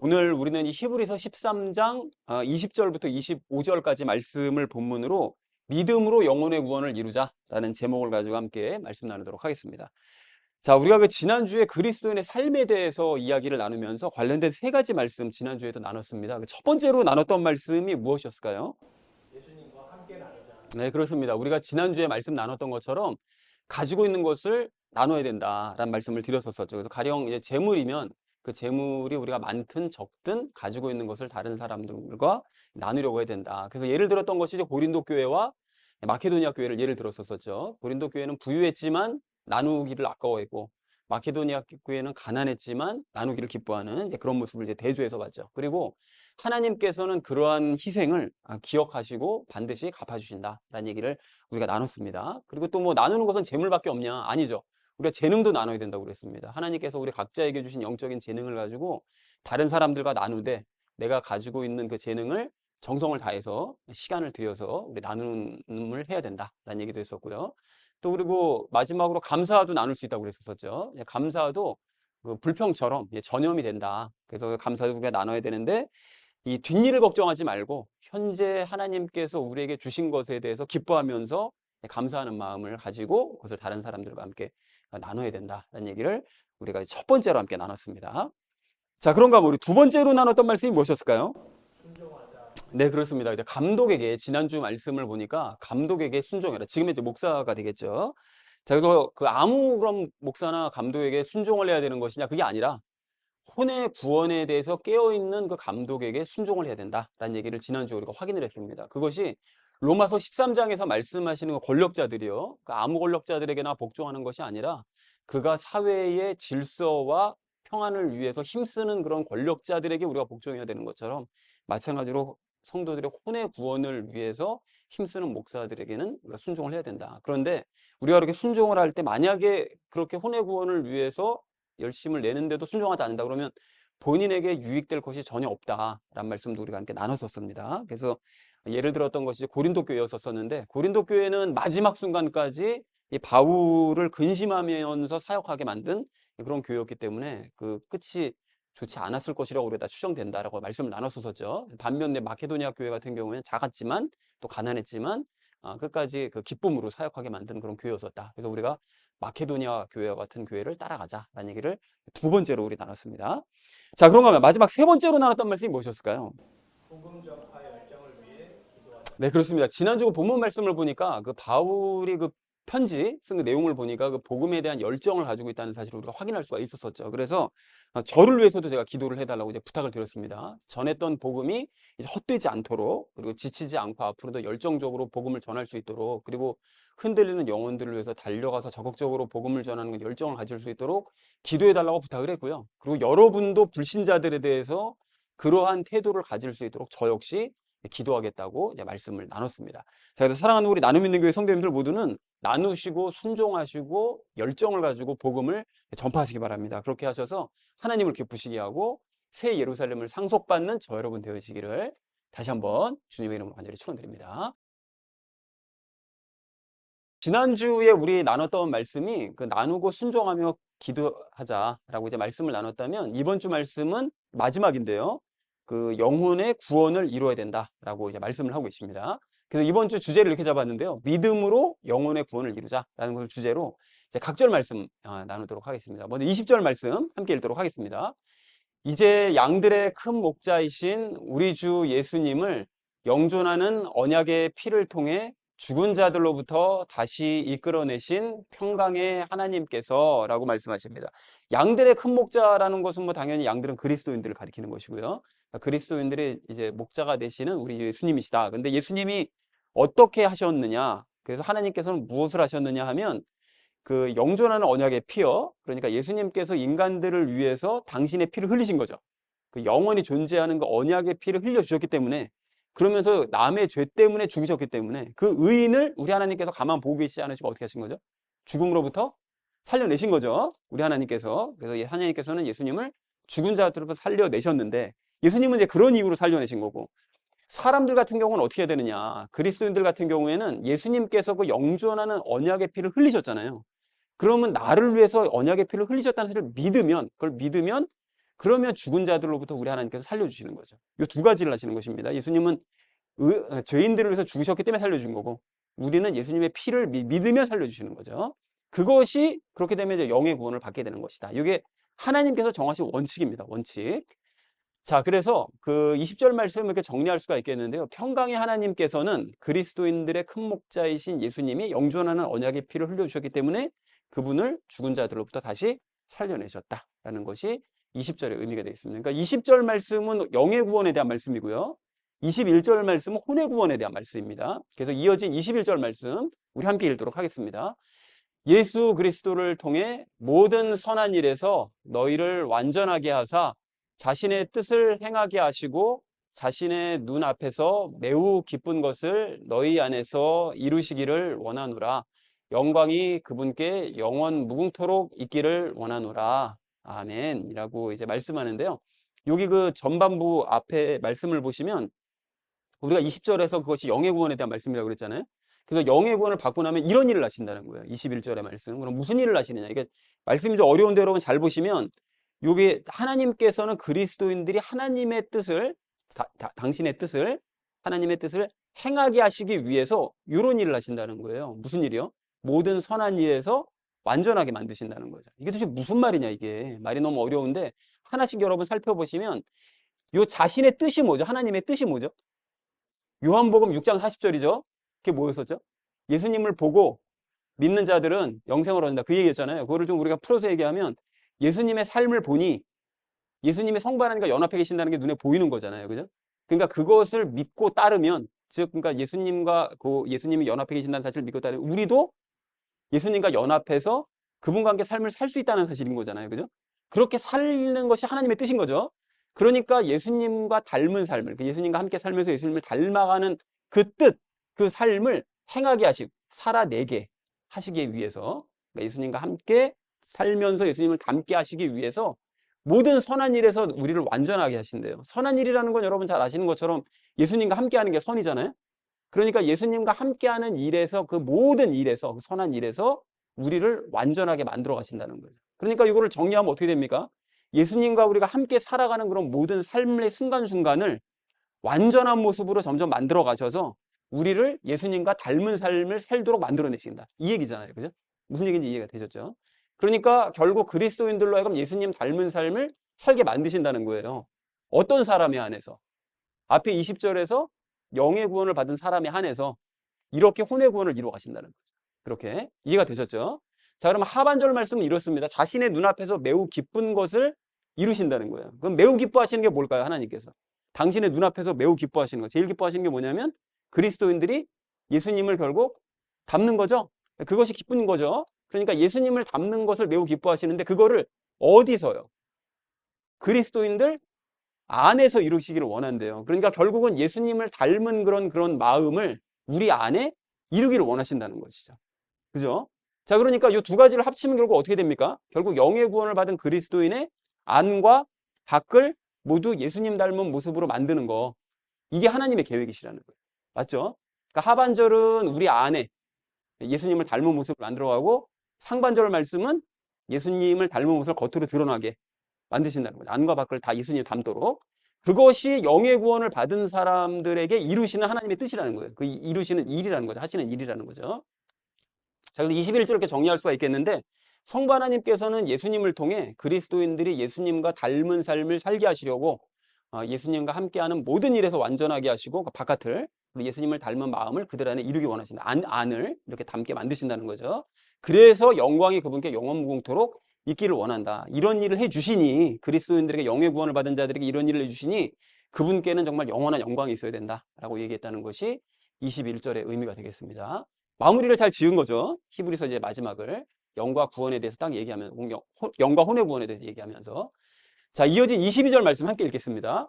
오늘 우리는 이 히브리서 13장 20절부터 25절까지 말씀을 본문으로 믿음으로 영혼의 구원을 이루자라는 제목을 가지고 함께 말씀 나누도록 하겠습니다. 자, 우리가 그 지난주에 그리스도인의 삶에 대해서 이야기를 나누면서 관련된 세 가지 말씀 지난주에도 나눴습니다. 첫 번째로 나눴던 말씀이 무엇이었을까요? 예수님과 함께 나누자. 네, 그렇습니다. 우리가 지난주에 말씀 나눴던 것처럼 가지고 있는 것을 나눠야 된다라는 말씀을 드렸었죠. 그래서 가령 이제 재물이면 그 재물이 우리가 많든 적든 가지고 있는 것을 다른 사람들과 나누려고 해야 된다. 그래서 예를 들었던 것이 이제 고린도 교회와 마케도니아 교회를 예를 들었었죠. 고린도 교회는 부유했지만 나누기를 아까워했고, 마케도니아 교회는 가난했지만 나누기를 기뻐하는 이제 그런 모습을 이제 대조해서 봤죠. 그리고 하나님께서는 그러한 희생을 기억하시고 반드시 갚아주신다라는 얘기를 우리가 나눴습니다. 그리고 또 뭐 나누는 것은 재물밖에 없냐? 아니죠. 우리가 재능도 나눠야 된다고 그랬습니다. 하나님께서 우리 각자에게 주신 영적인 재능을 가지고 다른 사람들과 나누되 내가 가지고 있는 그 재능을 정성을 다해서 시간을 들여서 우리 나눔을 해야 된다라는 얘기도 했었고요. 또 그리고 마지막으로 감사도 나눌 수 있다고 그랬었죠. 감사도 그 불평처럼 전염이 된다. 그래서 감사도 우리가 나눠야 되는데 이 뒷일을 걱정하지 말고 현재 하나님께서 우리에게 주신 것에 대해서 기뻐하면서 감사하는 마음을 가지고 그것을 다른 사람들과 함께 나눠야 된다는 얘기를 우리가 첫 번째로 함께 나눴습니다. 자, 그런가 하면 우리 두 번째로 나눴던 말씀이 무엇이었을까요? 순종하자. 네, 그렇습니다. 감독에게 지난주 말씀을 보니까 감독에게 순종해라. 지금 이제 목사가 되겠죠. 자, 그래서 그 아무 그런 목사나 감독에게 순종을 해야 되는 것이냐? 그게 아니라 혼의 구원에 대해서 깨어있는 그 감독에게 순종을 해야 된다라는 얘기를 지난주에 우리가 확인을 했습니다. 그것이 로마서 13장에서 말씀하시는 그 권력자들이요. 그 아무 권력자들에게나 복종하는 것이 아니라 그가 사회의 질서와 평안을 위해서 힘쓰는 그런 권력자들에게 우리가 복종해야 되는 것처럼 마찬가지로 성도들의 혼의 구원을 위해서 힘쓰는 목사들에게는 우리가 순종을 해야 된다. 그런데 우리가 그렇게 순종을 할 때 만약에 그렇게 혼의 구원을 위해서 열심을 내는데도 순종하지 않는다 그러면 본인에게 유익될 것이 전혀 없다라는 말씀도 우리가 함께 나눴었습니다. 그래서 예를 들었던 것이 고린도 교회였었는데 고린도 교회는 마지막 순간까지 이 바울을 근심하면서 사역하게 만든 그런 교회였기 때문에 그 끝이 좋지 않았을 것이라고 우리가 다 추정된다라고 말씀을 나눴었죠. 반면에 마케도니아 교회 같은 경우에는 작았지만 또 가난했지만 끝까지 그 기쁨으로 사역하게 만드는 그런 교회였었다. 그래서 우리가 마케도니아 교회와 같은 교회를 따라가자라는 얘기를 두 번째로 우리 나눴습니다. 자, 그런가 하면 마지막 세 번째로 나눴던 말씀이 무엇이었을까요? 복음 전파 열정을 위해 기도하자. 네, 그렇습니다. 지난주 본문 말씀을 보니까 그 바울이 그 편지 쓴 그 내용을 보니까 그 복음에 대한 열정을 가지고 있다는 사실을 우리가 확인할 수가 있었었죠. 그래서 저를 위해서도 제가 기도를 해달라고 이제 부탁을 드렸습니다. 전했던 복음이 이제 헛되지 않도록 그리고 지치지 않고 앞으로도 열정적으로 복음을 전할 수 있도록 그리고 흔들리는 영혼들을 위해서 달려가서 적극적으로 복음을 전하는 그 열정을 가질 수 있도록 기도해달라고 부탁을 했고요. 그리고 여러분도 불신자들에 대해서 그러한 태도를 가질 수 있도록 저 역시 기도하겠다고 이제 말씀을 나눴습니다. 자, 그래서 사랑하는 우리 나눔 있는 교회 성도님들 모두는 나누시고 순종하시고 열정을 가지고 복음을 전파하시기 바랍니다. 그렇게 하셔서 하나님을 기쁘시게 하고 새 예루살렘을 상속받는 저 여러분 되시기를 다시 한번 주님의 이름으로 간절히 축원드립니다. 지난주에 우리 나눴던 말씀이 그 나누고 순종하며 기도하자라고 이제 말씀을 나눴다면 이번 주 말씀은 마지막인데요. 그 영혼의 구원을 이루어야 된다라고 이제 말씀을 하고 있습니다. 그래서 이번 주 주제를 이렇게 잡았는데요. 믿음으로 영혼의 구원을 이루자라는 것을 주제로 이제 각절 말씀 나누도록 하겠습니다. 먼저 20절 말씀 함께 읽도록 하겠습니다. 이제 양들의 큰 목자이신 우리 주 예수님을 영존하는 언약의 피를 통해 죽은 자들로부터 다시 이끌어내신 평강의 하나님께서 라고 말씀하십니다. 양들의 큰 목자라는 것은 뭐 당연히 양들은 그리스도인들을 가리키는 것이고요. 그리스도인들의 이제 목자가 되시는 우리 예수님이시다. 근데 예수님이 어떻게 하셨느냐? 그래서 하나님께서는 무엇을 하셨느냐 하면 그 영존하는 언약의 피요. 그러니까 예수님께서 인간들을 위해서 당신의 피를 흘리신 거죠. 그 영원히 존재하는 그 언약의 피를 흘려주셨기 때문에 그러면서 남의 죄 때문에 죽으셨기 때문에 그 의인을 우리 하나님께서 가만 보고 계시지 않으시고 어떻게 하신 거죠? 죽음으로부터 살려내신 거죠. 우리 하나님께서. 그래서 하나님께서는 예수님을 죽은 자들로부터 살려내셨는데 예수님은 이제 그런 이유로 살려내신 거고 사람들 같은 경우는 어떻게 해야 되느냐. 그리스도인들 같은 경우에는 예수님께서 그 영존하는 언약의 피를 흘리셨잖아요. 그러면 나를 위해서 언약의 피를 흘리셨다는 사실을 믿으면 그걸 믿으면 그러면 죽은 자들로부터 우리 하나님께서 살려주시는 거죠. 이 두 가지를 하시는 것입니다. 예수님은 죄인들을 위해서 죽으셨기 때문에 살려준 거고, 우리는 예수님의 피를 믿으며 살려주시는 거죠. 그것이 그렇게 되면 이제 영의 구원을 받게 되는 것이다. 이게 하나님께서 정하신 원칙입니다. 원칙. 자, 그래서 그 20절 말씀을 이렇게 정리할 수가 있겠는데요. 평강의 하나님께서는 그리스도인들의 큰 목자이신 예수님이 영존하는 언약의 피를 흘려주셨기 때문에 그분을 죽은 자들로부터 다시 살려내셨다라는 것이 20절의 의미가 되겠습니다. 그러니까 20절 말씀은 영의 구원에 대한 말씀이고요. 21절 말씀은 혼의 구원에 대한 말씀입니다. 그래서 이어진 21절 말씀 우리 함께 읽도록 하겠습니다. 예수 그리스도를 통해 모든 선한 일에서 너희를 완전하게 하사 자신의 뜻을 행하게 하시고 자신의 눈앞에서 매우 기쁜 것을 너희 안에서 이루시기를 원하노라. 영광이 그분께 영원 무궁토록 있기를 원하노라. 아멘. 이라고 이제 말씀하는데요. 여기 그 전반부 앞에 말씀을 보시면 우리가 20절에서 그것이 영의 구원에 대한 말씀이라고 그랬잖아요. 그래서 영의 구원을 받고 나면 이런 일을 하신다는 거예요. 21절의 말씀. 그럼 무슨 일을 하시느냐. 이게 말씀이 좀 어려운데 여러분 잘 보시면 여기 하나님께서는 그리스도인들이 하나님의 뜻을 당신의 뜻을 하나님의 뜻을 행하게 하시기 위해서 이런 일을 하신다는 거예요. 무슨 일이요? 모든 선한 일에서 완전하게 만드신다는 거죠. 이게 도대체 무슨 말이냐 이게. 말이 너무 어려운데 하나씩 여러분 살펴보시면 요 자신의 뜻이 뭐죠? 하나님의 뜻이 뭐죠? 요한복음 6장 40절이죠. 그게 뭐였었죠? 예수님을 보고 믿는 자들은 영생을 얻는다. 그 얘기였잖아요. 그거를 좀 우리가 풀어서 얘기하면 예수님의 삶을 보니 예수님의 성부 하나님과 연합해 계신다는 게 눈에 보이는 거잖아요. 그죠? 그러니까 그것을 믿고 따르면 즉 그러니까 예수님과 예수님이 연합해 계신다는 사실을 믿고 따르면 우리도 예수님과 연합해서 그분과 함께 삶을 살 수 있다는 사실인 거잖아요. 그죠? 그렇게 살는 것이 하나님의 뜻인 거죠. 그러니까 예수님과 닮은 삶을 예수님과 함께 살면서 예수님을 닮아가는 그 뜻, 그 삶을 행하게 하시고 살아내게 하시기 위해서 그러니까 예수님과 함께 살면서 예수님을 닮게 하시기 위해서 모든 선한 일에서 우리를 완전하게 하신대요. 선한 일이라는 건 여러분 잘 아시는 것처럼 예수님과 함께하는 게 선이잖아요. 그러니까 예수님과 함께하는 일에서 그 모든 일에서 그 선한 일에서 우리를 완전하게 만들어 가신다는 거죠. 그러니까 이거를 정리하면 어떻게 됩니까? 예수님과 우리가 함께 살아가는 그런 모든 삶의 순간순간을 완전한 모습으로 점점 만들어 가셔서 우리를 예수님과 닮은 삶을 살도록 만들어내신다. 이 얘기잖아요. 그죠? 무슨 얘기인지 이해가 되셨죠? 그러니까 결국 그리스도인들로 하여금 예수님 닮은 삶을 살게 만드신다는 거예요. 어떤 사람에 한해서? 앞에 20절에서 영의 구원을 받은 사람에 한해서 이렇게 혼의 구원을 이루어 가신다는 거죠. 그렇게 이해가 되셨죠? 자, 그러면 하반절 말씀은 이렇습니다. 자신의 눈앞에서 매우 기쁜 것을 이루신다는 거예요. 그럼 매우 기뻐하시는 게 뭘까요? 하나님께서. 당신의 눈앞에서 매우 기뻐하시는 거. 제일 기뻐하시는 게 뭐냐면 그리스도인들이 예수님을 결국 닮는 거죠. 그것이 기쁜 거죠. 그러니까 예수님을 닮는 것을 매우 기뻐하시는데 그거를 어디서요? 그리스도인들 안에서 이루시기를 원한대요. 그러니까 결국은 예수님을 닮은 그런 마음을 우리 안에 이루기를 원하신다는 것이죠. 그죠? 자, 그러니까 이 두 가지를 합치면 결국 어떻게 됩니까? 결국 영의 구원을 받은 그리스도인의 안과 밖을 모두 예수님 닮은 모습으로 만드는 거. 이게 하나님의 계획이시라는 거예요. 맞죠? 그러니까 하반절은 우리 안에 예수님을 닮은 모습을 만들어가고 상반절 말씀은 예수님을 닮은 모습을 겉으로 드러나게 만드신다는 거예요. 안과 밖을 다 예수님 닮도록. 그것이 영의 구원을 받은 사람들에게 이루시는 하나님의 뜻이라는 거예요. 그 이루시는 일이라는 거죠. 하시는 일이라는 거죠. 자, 그래서 21절 이렇게 정리할 수가 있겠는데 성부 하나님께서는 예수님을 통해 그리스도인들이 예수님과 닮은 삶을 살게 하시려고 예수님과 함께하는 모든 일에서 완전하게 하시고 그 바깥을 예수님을 닮은 마음을 그들 안에 이루기 원하신다. 안을 이렇게 닮게 만드신다는 거죠. 그래서 영광이 그분께 영원무궁토록 있기를 원한다. 이런 일을 해주시니 그리스도인들에게 영의 구원을 받은 자들에게 이런 일을 해주시니 그분께는 정말 영원한 영광이 있어야 된다라고 얘기했다는 것이 21절의 의미가 되겠습니다. 마무리를 잘 지은 거죠. 히브리서 이제 마지막을 영과 구원에 대해서 딱 얘기하면서 영과 혼의 구원에 대해서 얘기하면서 자, 이어진 22절 말씀 함께 읽겠습니다.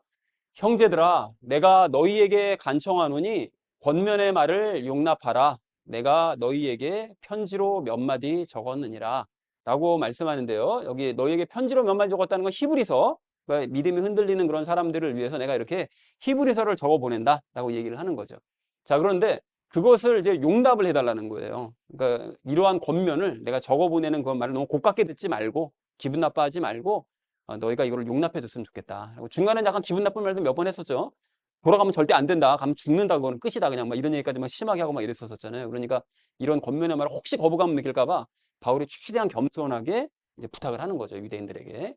형제들아 내가 너희에게 간청하노니 권면의 말을 용납하라. 내가 너희에게 편지로 몇 마디 적었느니라 라고 말씀하는데요. 여기 너희에게 편지로 몇 마디 적었다는 건 히브리서, 그러니까 믿음이 흔들리는 그런 사람들을 위해서 내가 이렇게 히브리서를 적어 보낸다 라고 얘기를 하는 거죠. 자, 그런데 그것을 이제 용납을 해달라는 거예요. 그러니까 이러한 권면을 내가 적어 보내는 그 말을 너무 고깝게 듣지 말고 기분 나빠하지 말고 너희가 이거를 용납해 줬으면 좋겠다. 중간에 약간 기분 나쁜 말도 몇 번 했었죠. 돌아가면 절대 안 된다. 가면 죽는다. 그거는 끝이다. 그냥 막 이런 얘기까지 막 심하게 하고 막 이랬었잖아요. 그러니까 이런 권면의 말을 혹시 거부감 느낄까 봐 바울이 최대한 겸손하게 이제 부탁을 하는 거죠. 유대인들에게.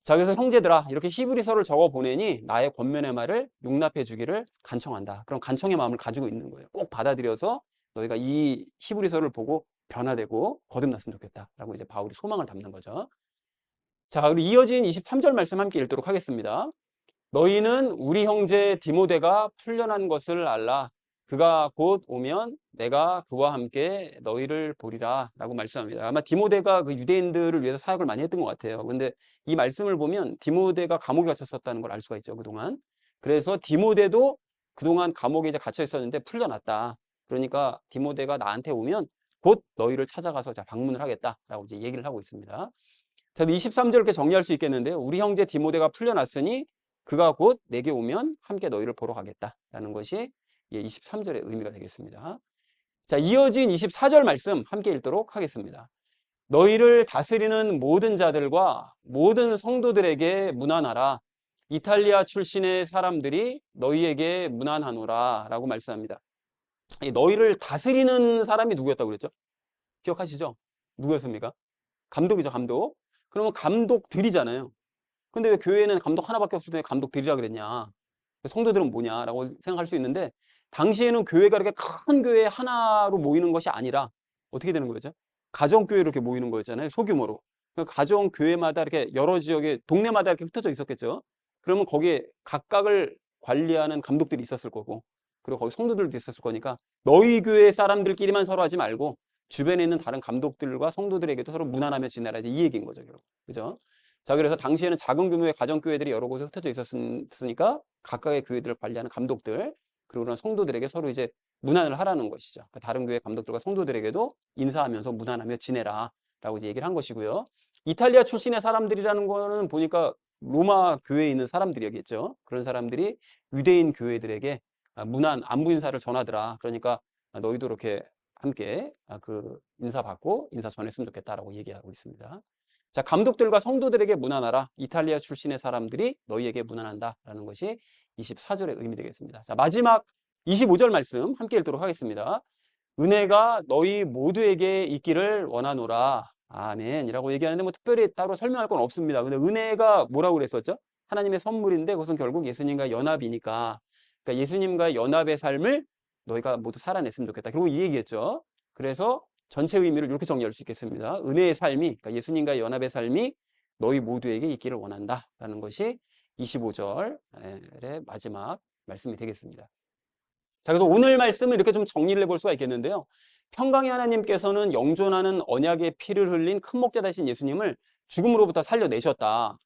자, 그래서 형제들아, 이렇게 히브리서를 적어 보내니 나의 권면의 말을 용납해 주기를 간청한다. 그런 간청의 마음을 가지고 있는 거예요. 꼭 받아들여서 너희가 이 히브리서를 보고 변화되고 거듭났으면 좋겠다라고 이제 바울이 소망을 담는 거죠. 자, 그리고 이어진 23절 말씀 함께 읽도록 하겠습니다. 너희는 우리 형제 디모데가 풀려난 것을 알라. 그가 곧 오면 내가 그와 함께 너희를 보리라 라고 말씀합니다. 아마 디모데가 그 유대인들을 위해서 사역을 많이 했던 것 같아요. 근데 이 말씀을 보면 디모데가 감옥에 갇혔었다는 걸 알 수가 있죠, 그동안. 그래서 디모데도 그동안 감옥에 이제 갇혀 있었는데 풀려났다. 그러니까 디모데가 나한테 오면 곧 너희를 찾아가서 방문을 하겠다라고 이제 얘기를 하고 있습니다. 자, 23절 이렇게 정리할 수 있겠는데요. 우리 형제 디모데가 풀려났으니 그가 곧 내게 오면 함께 너희를 보러 가겠다라는 것이 23절의 의미가 되겠습니다. 자, 이어진 24절 말씀 함께 읽도록 하겠습니다. 너희를 다스리는 모든 자들과 모든 성도들에게 문안하라. 이탈리아 출신의 사람들이 너희에게 문안하노라 라고 말씀합니다. 너희를 다스리는 사람이 누구였다고 그랬죠? 기억하시죠? 누구였습니까? 감독이죠, 감독. 그러면 감독들이잖아요. 근데 왜 교회는 감독 하나밖에 없을 때 감독들이라 그랬냐? 성도들은 뭐냐라고 생각할 수 있는데 당시에는 교회가 이렇게 큰 교회 하나로 모이는 것이 아니라 어떻게 되는 거였죠? 가정교회로 이렇게 모이는 거였잖아요. 소규모로. 그러니까 가정교회마다 이렇게 여러 지역에 동네마다 이렇게 흩어져 있었겠죠. 그러면 거기에 각각을 관리하는 감독들이 있었을 거고 그리고 거기 성도들도 있었을 거니까 너희 교회 사람들끼리만 서로 하지 말고 주변에 있는 다른 감독들과 성도들에게도 서로 문안하며 지내라 이 얘기인 거죠. 그죠? 자, 그래서 당시에는 작은 규모의 가정교회들이 여러 곳에 흩어져 있었으니까 각각의 교회들을 관리하는 감독들 그리고 그런 성도들에게 서로 이제 문안을 하라는 것이죠. 그러니까 다른 교회 감독들과 성도들에게도 인사하면서 문안하며 지내라 라고 이제 얘기를 한 것이고요. 이탈리아 출신의 사람들이라는 거는 보니까 로마 교회에 있는 사람들이겠죠. 그런 사람들이 유대인 교회들에게 문안, 안부 인사를 전하더라. 그러니까 너희도 이렇게 함께 그 인사받고 인사 전했으면 좋겠다라고 얘기하고 있습니다. 자, 감독들과 성도들에게 문안하라. 이탈리아 출신의 사람들이 너희에게 문안한다라는 것이 24절의 의미 되겠습니다. 자, 마지막 25절 말씀 함께 읽도록 하겠습니다. 은혜가 너희 모두에게 있기를 원하노라. 아멘이라고 얘기하는데 뭐 특별히 따로 설명할 건 없습니다. 근데 은혜가 뭐라고 그랬었죠? 하나님의 선물인데 그것은 결국 예수님과의 연합이니까. 그러니까 예수님과의 연합의 삶을 너희가 모두 살아냈으면 좋겠다. 결국 이 얘기겠죠. 그래서 전체 의미를 이렇게 정리할 수 있겠습니다. 은혜의 삶이, 그러니까 예수님과의 연합의 삶이 너희 모두에게 있기를 원한다라는 것이 25절의 마지막 말씀이 되겠습니다. 자, 그래서 오늘 말씀을 이렇게 좀 정리를 해볼 수가 있겠는데요. 평강의 하나님께서는 영존하는 언약의 피를 흘린 큰 목자 되신 예수님을 죽음으로부터 살려내셨다.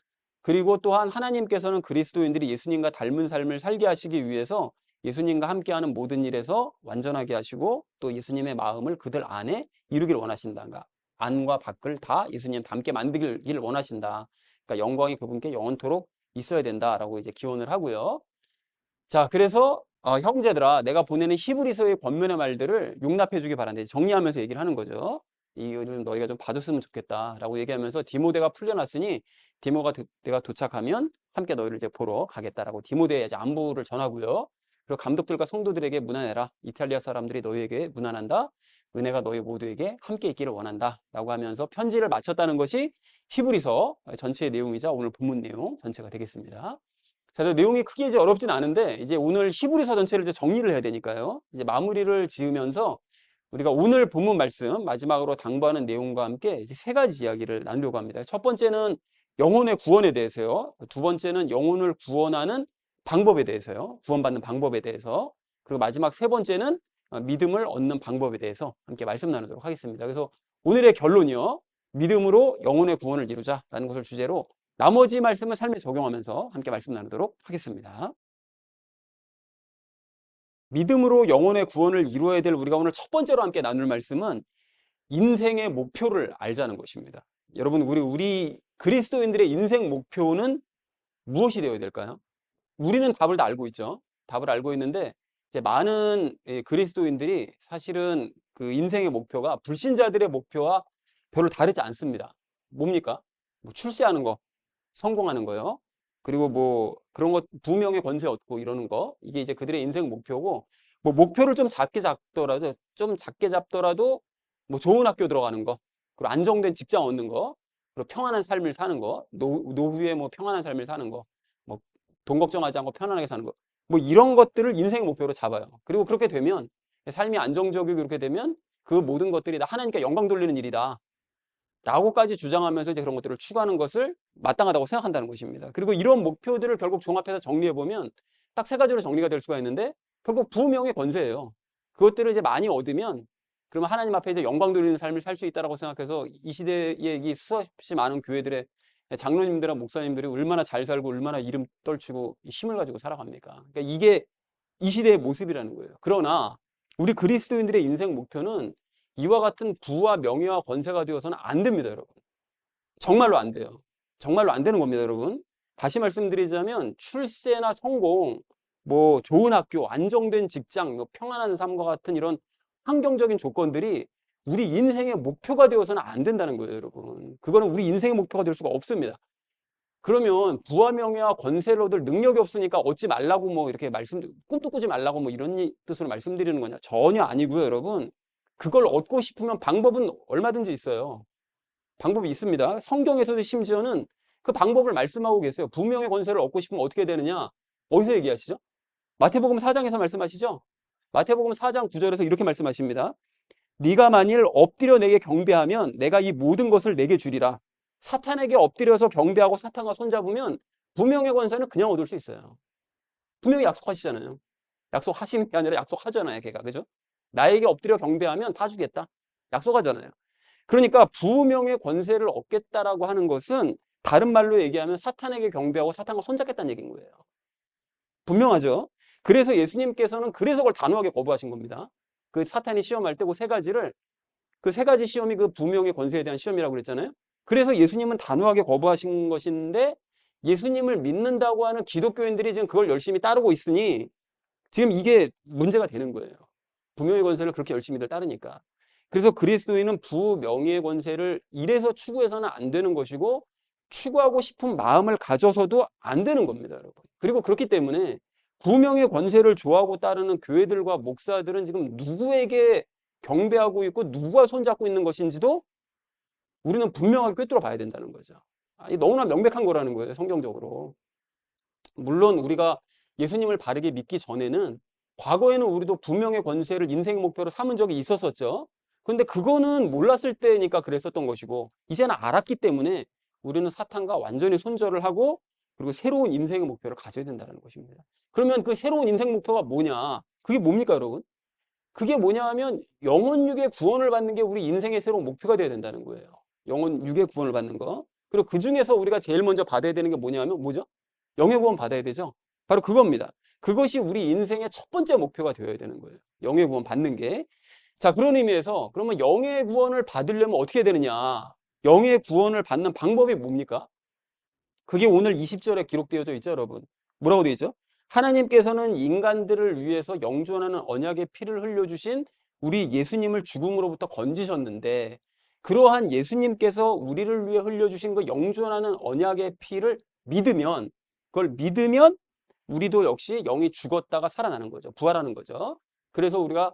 그리고 또한 하나님께서는 그리스도인들이 예수님과 닮은 삶을 살게 하시기 위해서 예수님과 함께하는 모든 일에서 완전하게 하시고 또 예수님의 마음을 그들 안에 이루길 원하신다. 안과 밖을 다 예수님 닮게 만들기를 원하신다. 그러니까 영광이 그분께 영원토록 있어야 된다라고 이제 기원을 하고요. 자, 그래서 형제들아, 내가 보내는 히브리서의 권면의 말들을 용납해 주기 바란다. 정리하면서 얘기를 하는 거죠. 이거를 너희가 좀 봐줬으면 좋겠다라고 얘기하면서 디모데가 풀려났으니 디모데가 도착하면 함께 너희를 이제 보러 가겠다라고 디모데에 이제 안부를 전하고요. 그리고 감독들과 성도들에게 문안해라. 이탈리아 사람들이 너희에게 문안한다. 은혜가 너희 모두에게 함께 있기를 원한다라고 하면서 편지를 마쳤다는 것이 히브리서 전체의 내용이자 오늘 본문 내용 전체가 되겠습니다. 자, 내용이 크게 이제 어렵진 않은데 이제 오늘 히브리서 전체를 이제 정리를 해야 되니까요. 이제 마무리를 지으면서 우리가 오늘 본문 말씀 마지막으로 당부하는 내용과 함께 이제 세 가지 이야기를 나누려고 합니다. 첫 번째는 영혼의 구원에 대해서요. 두 번째는 영혼을 구원하는 방법에 대해서요. 구원받는 방법에 대해서. 그리고 마지막 세 번째는 믿음을 얻는 방법에 대해서 함께 말씀 나누도록 하겠습니다. 그래서 오늘의 결론이요. 믿음으로 영혼의 구원을 이루자라는 것을 주제로 나머지 말씀을 삶에 적용하면서 함께 말씀 나누도록 하겠습니다. 믿음으로 영혼의 구원을 이루어야 될 우리가 오늘 첫 번째로 함께 나눌 말씀은 인생의 목표를 알자는 것입니다. 여러분, 우리 그리스도인들의 인생 목표는 무엇이 되어야 될까요? 우리는 답을 다 알고 있죠. 답을 알고 있는데 이제 많은 그리스도인들이 사실은 그 인생의 목표가 불신자들의 목표와 별로 다르지 않습니다. 뭡니까? 뭐 출세하는 거, 성공하는 거요. 그리고 뭐 그런 것 부명의 권세 얻고 이러는 거 이게 이제 그들의 인생 목표고 뭐 목표를 좀 작게 잡더라도 뭐 좋은 학교 들어가는 거 그리고 안정된 직장 얻는 거 그리고 평안한 삶을 사는 거 노후에 뭐 평안한 삶을 사는 거 뭐 돈 걱정하지 않고 편안하게 사는 거 뭐 이런 것들을 인생 목표로 잡아요. 그리고 그렇게 되면 삶이 안정적이고 그렇게 되면 그 모든 것들이 다 하나님께 영광 돌리는 일이다. 라고까지 주장하면서 이제 그런 것들을 추구하는 것을 마땅하다고 생각한다는 것입니다. 그리고 이런 목표들을 결국 종합해서 정리해 보면 딱 세 가지로 정리가 될 수가 있는데 결국 부명의 권세예요. 그것들을 이제 많이 얻으면 그러면 하나님 앞에 이제 영광 돌리는 삶을 살 수 있다라고 생각해서 이 시대에 이 수없이 많은 교회들의 장로님들과 목사님들이 얼마나 잘 살고 얼마나 이름 떨치고 힘을 가지고 살아갑니까? 그러니까 이게 이 시대의 모습이라는 거예요. 그러나 우리 그리스도인들의 인생 목표는 이와 같은 부와 명예와 권세가 되어서는 안 됩니다, 여러분. 정말로 안 돼요. 정말로 안 되는 겁니다, 여러분. 다시 말씀드리자면 출세나 성공, 뭐 좋은 학교, 안정된 직장, 뭐 평안한 삶과 같은 이런 환경적인 조건들이 우리 인생의 목표가 되어서는 안 된다는 거예요, 여러분. 그거는 우리 인생의 목표가 될 수가 없습니다. 그러면 부와 명예와 권세를 얻을 능력이 없으니까 얻지 말라고 뭐 이렇게 꿈도 꾸지 말라고 뭐 이런 뜻으로 말씀드리는 거냐? 전혀 아니고요, 여러분. 그걸 얻고 싶으면 방법은 얼마든지 있어요. 방법이 있습니다. 성경에서도 심지어는 그 방법을 말씀하고 계세요. 부명의 권세를 얻고 싶으면 어떻게 되느냐? 어디서 얘기하시죠? 마태복음 4장에서 말씀하시죠? 마태복음 4장 9절에서 이렇게 말씀하십니다. 네가 만일 엎드려 내게 경배하면 내가 이 모든 것을 내게 주리라. 사탄에게 엎드려서 경배하고 사탄과 손잡으면 부명의 권세는 그냥 얻을 수 있어요. 분명히 약속하시잖아요. 약속하시는 게 아니라 약속하잖아요, 걔가. 그죠? 나에게 엎드려 경배하면 다 주겠다. 약속하잖아요. 그러니까 부명의 권세를 얻겠다라고 하는 것은 다른 말로 얘기하면 사탄에게 경배하고 사탄과 손잡겠다는 얘기인 거예요. 분명하죠? 그래서 예수님께서는 그래서 그걸 단호하게 거부하신 겁니다. 그 사탄이 시험할 때 그 세 가지를 그 세 가지 시험이 그 부명의 권세에 대한 시험이라고 그랬잖아요. 그래서 예수님은 단호하게 거부하신 것인데 예수님을 믿는다고 하는 기독교인들이 지금 그걸 열심히 따르고 있으니 지금 이게 문제가 되는 거예요. 부명의 권세를 그렇게 열심히들 따르니까. 그래서 그리스도인은 부명예의 권세를 이래서 추구해서는 안 되는 것이고 추구하고 싶은 마음을 가져서도 안 되는 겁니다, 여러분. 그리고 그렇기 때문에 부명의 권세를 좋아하고 따르는 교회들과 목사들은 지금 누구에게 경배하고 있고 누구와 손잡고 있는 것인지도 우리는 분명하게 꿰뚫어 봐야 된다는 거죠. 너무나 명백한 거라는 거예요, 성경적으로. 물론 우리가 예수님을 바르게 믿기 전에는 과거에는 우리도 부명의 권세를 인생의 목표로 삼은 적이 있었었죠. 근데 그거는 몰랐을 때니까 그랬었던 것이고 이제는 알았기 때문에 우리는 사탄과 완전히 손절을 하고 그리고 새로운 인생의 목표를 가져야 된다는 것입니다. 그러면 그 새로운 인생 목표가 뭐냐? 그게 뭡니까, 여러분? 그게 뭐냐 하면 영혼 육의 구원을 받는 게 우리 인생의 새로운 목표가 돼야 된다는 거예요. 영혼 육의 구원을 받는 거. 그리고 그 중에서 우리가 제일 먼저 받아야 되는 게 뭐냐 하면 뭐죠? 영의 구원 받아야 되죠. 바로 그겁니다. 그것이 우리 인생의 첫 번째 목표가 되어야 되는 거예요. 영의 구원 받는 게. 자, 그런 의미에서 그러면 영의 구원을 받으려면 어떻게 되느냐? 영의 구원을 받는 방법이 뭡니까? 그게 오늘 20절에 기록되어져 있죠, 여러분. 뭐라고 되어 있죠? 하나님께서는 인간들을 위해서 영존하는 언약의 피를 흘려주신 우리 예수님을 죽음으로부터 건지셨는데 그러한 예수님께서 우리를 위해 흘려주신 그 영존하는 언약의 피를 믿으면 그걸 믿으면 우리도 역시 영이 죽었다가 살아나는 거죠. 부활하는 거죠. 그래서 우리가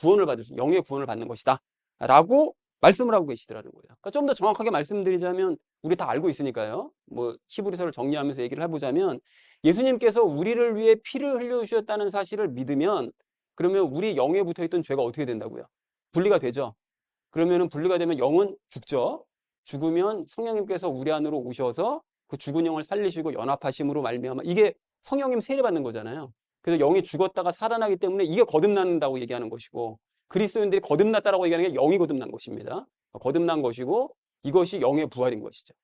구원을 받을 수, 영의 구원을 받는 것이다. 라고 말씀을 하고 계시더라는 거예요. 그러니까 좀 더 정확하게 말씀드리자면 우리 다 알고 있으니까요. 뭐 히브리서를 정리하면서 얘기를 해보자면 예수님께서 우리를 위해 피를 흘려주셨다는 사실을 믿으면 그러면 우리 영에 붙어있던 죄가 어떻게 된다고요? 분리가 되죠. 그러면은 분리가 되면 영은 죽죠. 죽으면 성령님께서 우리 안으로 오셔서 그 죽은 영을 살리시고 연합하심으로 말미암아 이게 성령님 세례받는 거잖아요. 그래서 영이 죽었다가 살아나기 때문에 이게 거듭난다고 얘기하는 것이고 그리스도인들이 거듭났다라고 얘기하는 게 영이 거듭난 것입니다. 거듭난 것이고 이것이 영의 부활인 것이죠.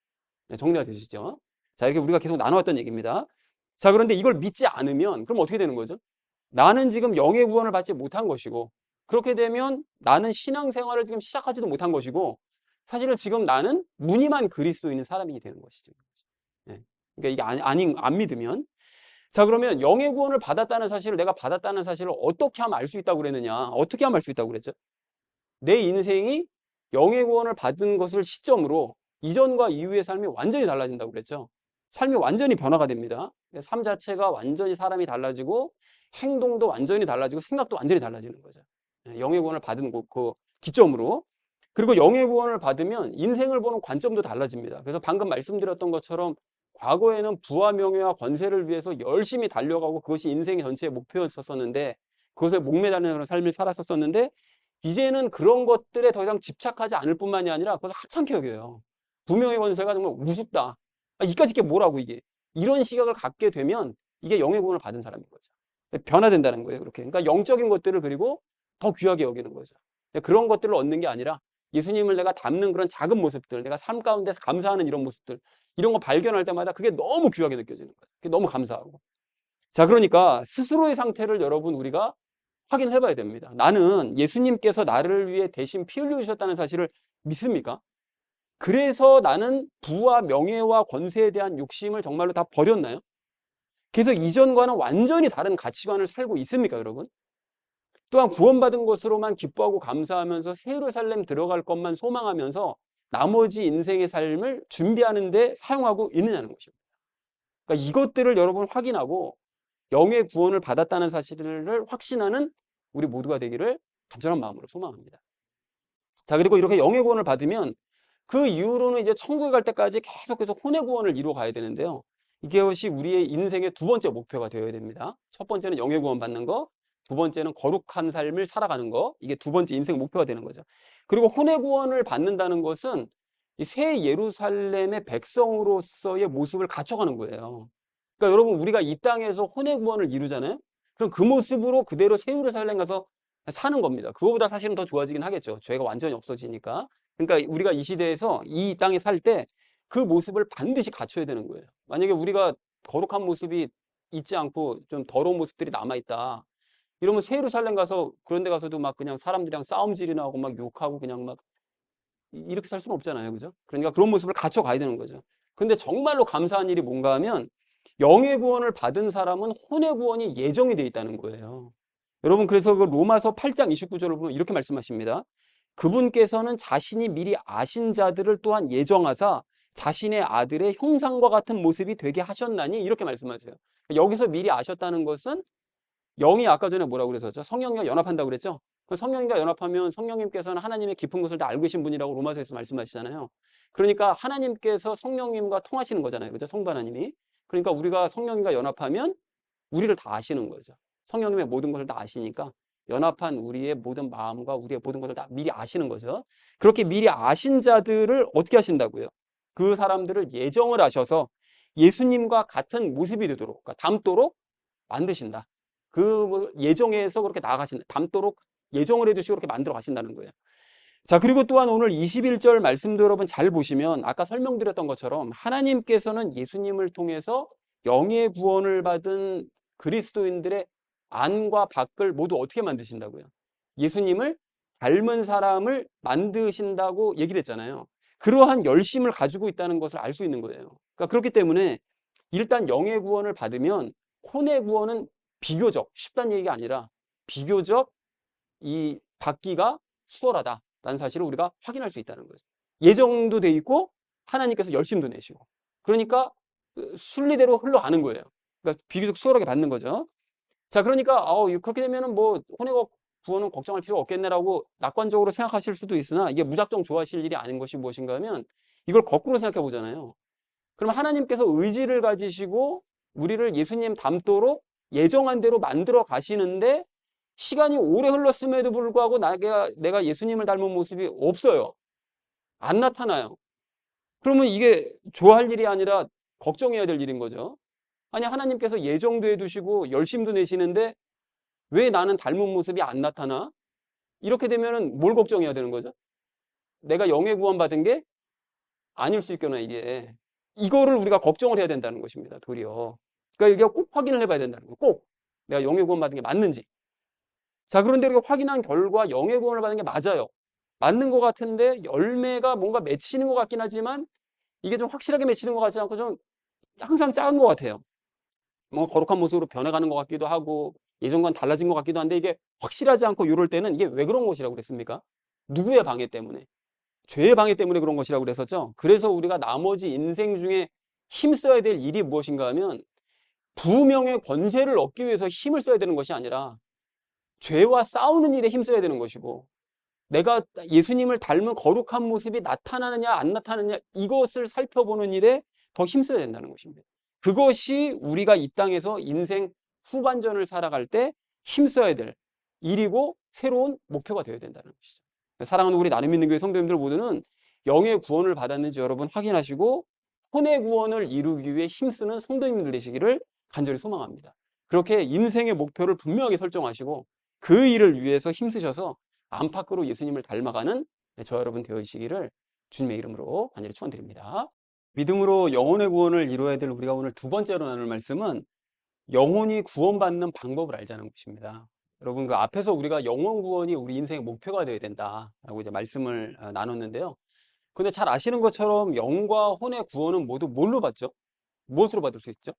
네, 정리가 되시죠? 자, 이렇게 우리가 계속 나눠왔던 얘기입니다. 자, 그런데 이걸 믿지 않으면 그럼 어떻게 되는 거죠? 나는 지금 영의 구원을 받지 못한 것이고 그렇게 되면 나는 신앙생활을 지금 시작하지도 못한 것이고 사실은 지금 나는 무늬만 그리스도인인 사람이 되는 것이죠. 네. 그러니까 이게 안 믿으면 자, 그러면 영의 구원을 받았다는 사실을 내가 받았다는 사실을 어떻게 하면 알 수 있다고 그랬느냐? 어떻게 하면 알 수 있다고 그랬죠? 내 인생이 영의 구원을 받은 것을 시점으로 이전과 이후의 삶이 완전히 달라진다고 그랬죠. 삶이 완전히 변화가 됩니다. 삶 자체가 완전히 사람이 달라지고 행동도 완전히 달라지고 생각도 완전히 달라지는 거죠. 영의 구원을 받은 그 기점으로. 그리고 영의 구원을 받으면 인생을 보는 관점도 달라집니다. 그래서 방금 말씀드렸던 것처럼 과거에는 부와 명예와 권세를 위해서 열심히 달려가고 그것이 인생의 전체의 목표였었는데 그것에 목매달리는 삶을 살았었는데 이제는 그런 것들에 더 이상 집착하지 않을 뿐만이 아니라 그것을 하찮게 여겨요. 부명의 권세가 정말 우습다. 이까짓 게 뭐라고 이게. 이런 시각을 갖게 되면 이게 영의 구원을 받은 사람인 거죠. 변화된다는 거예요. 그렇게. 그러니까 영적인 것들을 그리고 더 귀하게 여기는 거죠. 그런 것들을 얻는 게 아니라 예수님을 내가 닮는 그런 작은 모습들, 내가 삶 가운데서 감사하는 이런 모습들, 이런 거 발견할 때마다 그게 너무 귀하게 느껴지는 거예요. 그게 너무 감사하고. 자, 그러니까 스스로의 상태를 여러분 우리가 확인해 봐야 됩니다. 나는 예수님께서 나를 위해 대신 피 흘려주셨다는 사실을 믿습니까? 그래서 나는 부와 명예와 권세에 대한 욕심을 정말로 다 버렸나요? 그래서 이전과는 완전히 다른 가치관을 살고 있습니까, 여러분? 또한 구원받은 것으로만 기뻐하고 감사하면서 새 예루살렘 들어갈 것만 소망하면서 나머지 인생의 삶을 준비하는 데 사용하고 있느냐는 것입니다. 그러니까 이것들을 여러분 확인하고 영의 구원을 받았다는 사실을 확신하는 우리 모두가 되기를 간절한 마음으로 소망합니다. 자, 그리고 이렇게 영의 구원을 받으면 그 이후로는 이제 천국에 갈 때까지 계속해서 혼의 구원을 이루어 가야 되는데요. 이것이 우리의 인생의 두 번째 목표가 되어야 됩니다. 첫 번째는 영의 구원 받는 거, 두 번째는 거룩한 삶을 살아가는 거. 이게 두 번째 인생 목표가 되는 거죠. 그리고 혼의 구원을 받는다는 것은 이 새 예루살렘의 백성으로서의 모습을 갖춰가는 거예요. 그러니까 여러분 우리가 이 땅에서 혼의 구원을 이루잖아요. 그럼 그 모습으로 그대로 새 예루살렘 가서 사는 겁니다. 그거보다 사실은 더 좋아지긴 하겠죠. 죄가 완전히 없어지니까. 그러니까 우리가 이 시대에서 이 땅에 살 때 그 모습을 반드시 갖춰야 되는 거예요. 만약에 우리가 거룩한 모습이 있지 않고 좀 더러운 모습들이 남아있다. 이러면 새 예루살렘 가서 그런 데 가서도 막 그냥 사람들이랑 싸움질이나 하고 막 욕하고 그냥 막 이렇게 살 수는 없잖아요. 그죠? 그러니까 그런 모습을 갖춰 가야 되는 거죠. 근데 정말로 감사한 일이 뭔가 하면 영의 구원을 받은 사람은 혼의 구원이 예정이 돼 있다는 거예요. 여러분 그래서 그 로마서 8장 29절을 보면 이렇게 말씀하십니다. 그분께서는 자신이 미리 아신 자들을 또한 예정하사 자신의 아들의 형상과 같은 모습이 되게 하셨나니 이렇게 말씀하세요. 여기서 미리 아셨다는 것은 영이 아까 전에 뭐라고 그랬었죠? 성령과 연합한다고 그랬죠? 성령님과 연합하면 성령님께서는 하나님의 깊은 것을 다 알고 계신 분이라고 로마서에서 말씀하시잖아요. 그러니까 하나님께서 성령님과 통하시는 거잖아요. 그죠? 성부 하나님이. 그러니까 우리가 성령님과 연합하면 우리를 다 아시는 거죠. 성령님의 모든 것을 다 아시니까 연합한 우리의 모든 마음과 우리의 모든 것을 다 미리 아시는 거죠. 그렇게 미리 아신 자들을 어떻게 하신다고요? 그 사람들을 예정을 하셔서 예수님과 같은 모습이 되도록, 그러니까 닮도록 만드신다. 그 예정에서 그렇게 나아가신다. 닮도록 예정을 해두시고 그렇게 만들어 가신다는 거예요. 자, 그리고 또한 오늘 21절 말씀도 여러분 잘 보시면 아까 설명드렸던 것처럼 하나님께서는 예수님을 통해서 영의 구원을 받은 그리스도인들의 안과 밖을 모두 어떻게 만드신다고요? 예수님을 닮은 사람을 만드신다고 얘기를 했잖아요. 그러한 열심을 가지고 있다는 것을 알 수 있는 거예요. 그러니까 그렇기 때문에 일단 영의 구원을 받으면 혼의 구원은 비교적 쉽다는 얘기가 아니라 비교적 이 받기가 수월하다라는 사실을 우리가 확인할 수 있다는 거죠. 예정도 돼 있고 하나님께서 열심도 내시고 그러니까 순리대로 흘러가는 거예요. 그러니까 비교적 수월하게 받는 거죠. 자, 그러니까 그렇게 되면은 뭐 혼의 구원은 걱정할 필요가 없겠네라고 낙관적으로 생각하실 수도 있으나 이게 무작정 좋아하실 일이 아닌 것이 무엇인가 하면 이걸 거꾸로 생각해 보잖아요. 그럼 하나님께서 의지를 가지시고 우리를 예수님 닮도록 예정한 대로 만들어 가시는데 시간이 오래 흘렀음에도 불구하고 내가 예수님을 닮은 모습이 없어요. 안 나타나요. 그러면 이게 좋아할 일이 아니라 걱정해야 될 일인 거죠. 아니 하나님께서 예정도 해두시고 열심도 내시는데 왜 나는 닮은 모습이 안 나타나? 이렇게 되면은 뭘 걱정해야 되는 거죠? 내가 영의 구원 받은 게 아닐 수 있거나 이게 이거를 우리가 걱정을 해야 된다는 것입니다. 도리어. 그러니까 이게 꼭 확인을 해봐야 된다는 거예요. 꼭 내가 영의 구원 받은 게 맞는지. 자, 그런데 우리가 확인한 결과 영의 구원을 받은 게 맞아요. 맞는 것 같은데 열매가 뭔가 맺히는 것 같긴 하지만 이게 좀 확실하게 맺히는 것 같지 않고 좀 항상 작은 것 같아요. 뭔가 거룩한 모습으로 변해가는 것 같기도 하고 예전과는 달라진 것 같기도 한데 이게 확실하지 않고 이럴 때는 이게 왜 그런 것이라고 그랬습니까? 누구의 방해 때문에? 죄의 방해 때문에 그런 것이라고 그랬었죠. 그래서 우리가 나머지 인생 중에 힘써야 될 일이 무엇인가 하면 부명의 권세를 얻기 위해서 힘을 써야 되는 것이 아니라 죄와 싸우는 일에 힘써야 되는 것이고, 내가 예수님을 닮은 거룩한 모습이 나타나느냐 안 나타나느냐 이것을 살펴보는 일에 더 힘써야 된다는 것입니다. 그것이 우리가 이 땅에서 인생 후반전을 살아갈 때 힘써야 될 일이고 새로운 목표가 되어야 된다는 것이죠. 사랑하는 우리 나눔 있는 교회 성도님들 모두는 영의 구원을 받았는지 여러분 확인하시고 혼의 구원을 이루기 위해 힘쓰는 성도님들 되시기를 간절히 소망합니다. 그렇게 인생의 목표를 분명하게 설정하시고 그 일을 위해서 힘쓰셔서 안팎으로 예수님을 닮아가는 저와 여러분 되어지시기를 주님의 이름으로 간절히 축원드립니다. 믿음으로 영혼의 구원을 이루어야 될 우리가 오늘 두 번째로 나눌 말씀은 영혼이 구원받는 방법을 알자는 것입니다. 여러분, 그 앞에서 우리가 영혼 구원이 우리 인생의 목표가 되어야 된다라고 이제 말씀을 나눴는데요. 근데 잘 아시는 것처럼 영과 혼의 구원은 모두 뭘로 받죠? 무엇으로 받을 수 있죠?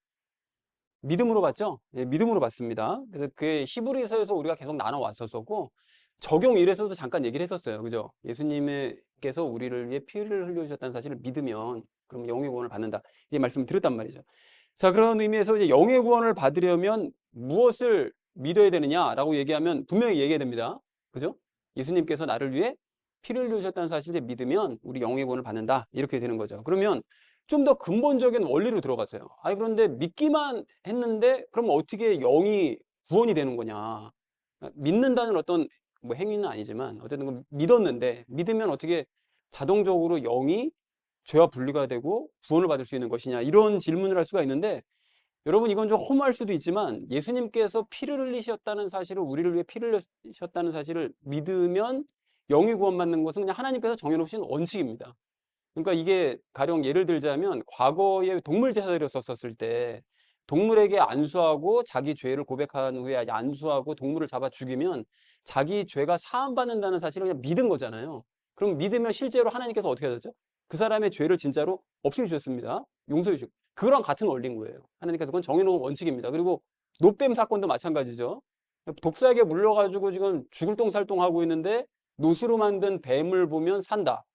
믿음으로 받죠? 예, 믿음으로 받습니다. 그래서 그 히브리서에서 우리가 계속 나눠왔었고 적용 1에서도 잠깐 얘기를 했었어요. 그죠? 예수님께서 우리를 위해 피를 흘려주셨다는 사실을 믿으면 그럼 영의 구원을 받는다. 이제 말씀을 드렸단 말이죠. 자, 그런 의미에서 이제 영의 구원을 받으려면 무엇을 믿어야 되느냐라고 얘기하면 분명히 얘기해야 됩니다. 그죠? 예수님께서 나를 위해 피를 흘려주셨다는 사실을 믿으면 우리 영의 구원을 받는다. 이렇게 되는 거죠. 그러면 좀 더 근본적인 원리로 들어가세요. 아니, 그런데 믿기만 했는데 그럼 어떻게 영이 구원이 되는 거냐? 믿는다는 어떤 뭐 행위는 아니지만 어쨌든 믿었는데 믿으면 어떻게 자동적으로 영이 죄와 분리가 되고 구원을 받을 수 있는 것이냐 이런 질문을 할 수가 있는데 여러분 이건 좀 험할 수도 있지만 예수님께서 피를 흘리셨다는 사실을 우리를 위해 피를 흘리셨다는 사실을 믿으면 영이 구원받는 것은 그냥 하나님께서 정해놓으신 원칙입니다. 그러니까 이게 가령 예를 들자면 과거에 동물 제사를 썼었을 때 동물에게 안수하고 자기 죄를 고백한 후에 안수하고 동물을 잡아 죽이면 자기 죄가 사함받는다는 사실을 그냥 믿은 거잖아요. 그럼 믿으면 실제로 하나님께서 어떻게 하셨죠? 그 사람의 죄를 진짜로 없애게 주셨습니다. 용서해 주시고. 그거랑 같은 원리인 거예요. 하나님께서 그건 정해놓은 원칙입니다. 그리고 노뱀 사건도 마찬가지죠. 독사에게 물려가지고 지금 죽을 똥살똥하고 있는데 노수로 만든 뱀을 보면 산다.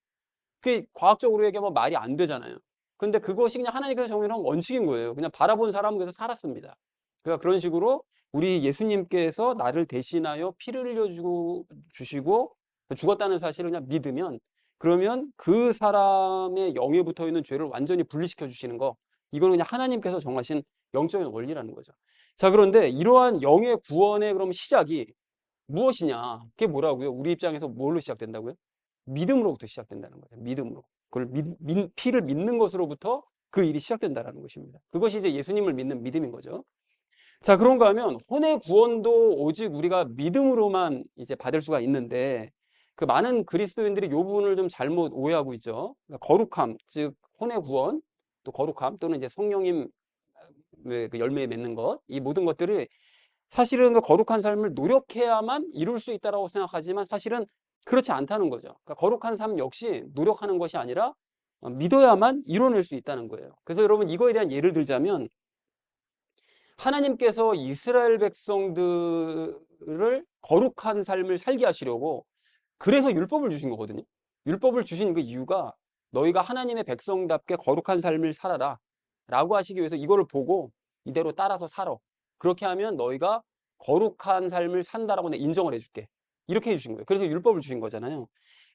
그게 과학적으로 얘기하면 말이 안 되잖아요. 근데 그것이 그냥 하나님께서 정해놓은 원칙인 거예요. 그냥 바라본 사람은 그래서 살았습니다. 그러니까 그런 식으로 우리 예수님께서 나를 대신하여 피를 흘려주시고 죽었다는 사실을 그냥 믿으면 그러면 그 사람의 영에 붙어 있는 죄를 완전히 분리시켜 주시는 거 이거는 그냥 하나님께서 정하신 영적인 원리라는 거죠. 자, 그런데 이러한 영의 구원의 그럼 시작이 무엇이냐? 그게 뭐라고요? 우리 입장에서 뭘로 시작된다고요? 믿음으로부터 시작된다는 거죠. 믿음으로. 그걸 피를 믿는 것으로부터 그 일이 시작된다는 것입니다. 그것이 이제 예수님을 믿는 믿음인 거죠. 자, 그런가 하면 혼의 구원도 오직 우리가 믿음으로만 이제 받을 수가 있는데 그 많은 그리스도인들이 이 부분을 좀 잘못 오해하고 있죠. 그러니까 거룩함, 즉 혼의 구원, 또 거룩함 또는 이제 성령님 그 열매에 맺는 것, 이 모든 것들이 사실은 그 거룩한 삶을 노력해야만 이룰 수 있다라고 생각하지만 사실은 그렇지 않다는 거죠. 그러니까 거룩한 삶 역시 노력하는 것이 아니라 믿어야만 이뤄낼 수 있다는 거예요. 그래서 여러분 이거에 대한 예를 들자면 하나님께서 이스라엘 백성들을 거룩한 삶을 살게 하시려고 그래서 율법을 주신 거거든요. 율법을 주신 그 이유가 너희가 하나님의 백성답게 거룩한 삶을 살아라 라고 하시기 위해서 이거를 보고 이대로 따라서 살아. 그렇게 하면 너희가 거룩한 삶을 산다라고 내가 인정을 해줄게. 이렇게 해주신 거예요. 그래서 율법을 주신 거잖아요.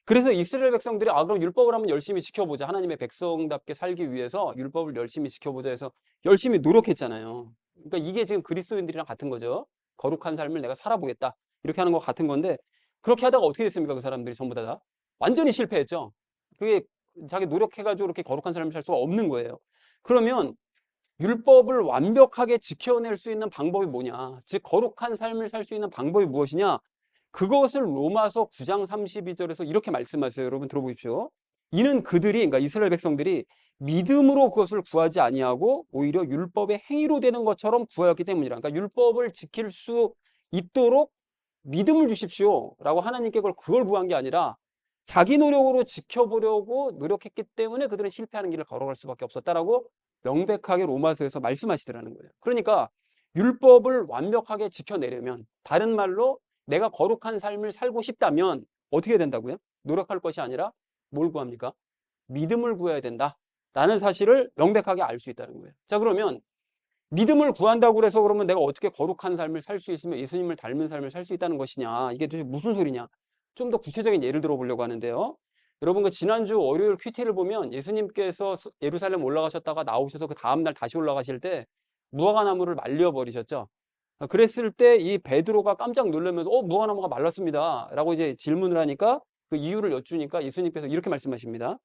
그래서 이스라엘 백성들이 그럼 율법을 한번 열심히 지켜보자. 하나님의 백성답게 살기 위해서 율법을 열심히 지켜보자 해서 열심히 노력했잖아요. 그러니까 이게 지금 그리스도인들이랑 같은 거죠. 거룩한 삶을 내가 살아보겠다. 이렇게 하는 거 같은 건데 그렇게 하다가 어떻게 됐습니까? 그 사람들이 전부 다 완전히 실패했죠. 그게 자기 노력해가지고 그렇게 거룩한 삶을 살 수가 없는 거예요. 그러면 율법을 완벽하게 지켜낼 수 있는 방법이 뭐냐? 즉 거룩한 삶을 살 수 있는 방법이 무엇이냐? 그것을 로마서 9장 32절에서 이렇게 말씀하세요. 여러분 들어보십시오. 이는 그들이 그러니까 이스라엘 백성들이 믿음으로 그것을 구하지 아니하고 오히려 율법의 행위로 되는 것처럼 구하였기 때문이라. 그러니까 율법을 지킬 수 있도록 믿음을 주십시오 라고 하나님께 그걸 구한 게 아니라 자기 노력으로 지켜보려고 노력했기 때문에 그들은 실패하는 길을 걸어갈 수밖에 없었다라고 명백하게 로마서에서 말씀하시더라는 거예요. 그러니까 율법을 완벽하게 지켜내려면 다른 말로 내가 거룩한 삶을 살고 싶다면 어떻게 된다고요? 노력할 것이 아니라 뭘 구합니까? 믿음을 구해야 된다. 라는 사실을 명백하게 알 수 있다는 거예요. 자, 그러면 믿음을 구한다고 그래서 그러면 내가 어떻게 거룩한 삶을 살 수 있으며 예수님을 닮은 삶을 살 수 있다는 것이냐? 이게 도대체 무슨 소리냐? 좀 더 구체적인 예를 들어보려고 하는데요. 여러분, 그 지난주 월요일 큐티를 보면 예수님께서 예루살렘 올라가셨다가 나오셔서 그 다음날 다시 올라가실 때 무화과나무를 말려버리셨죠. 그랬을 때 이 베드로가 깜짝 놀라면서 무화과나무가 말랐습니다 라고 이제 질문을 하니까 그 이유를 여쭈니까 예수님께서 이렇게 말씀하십니다.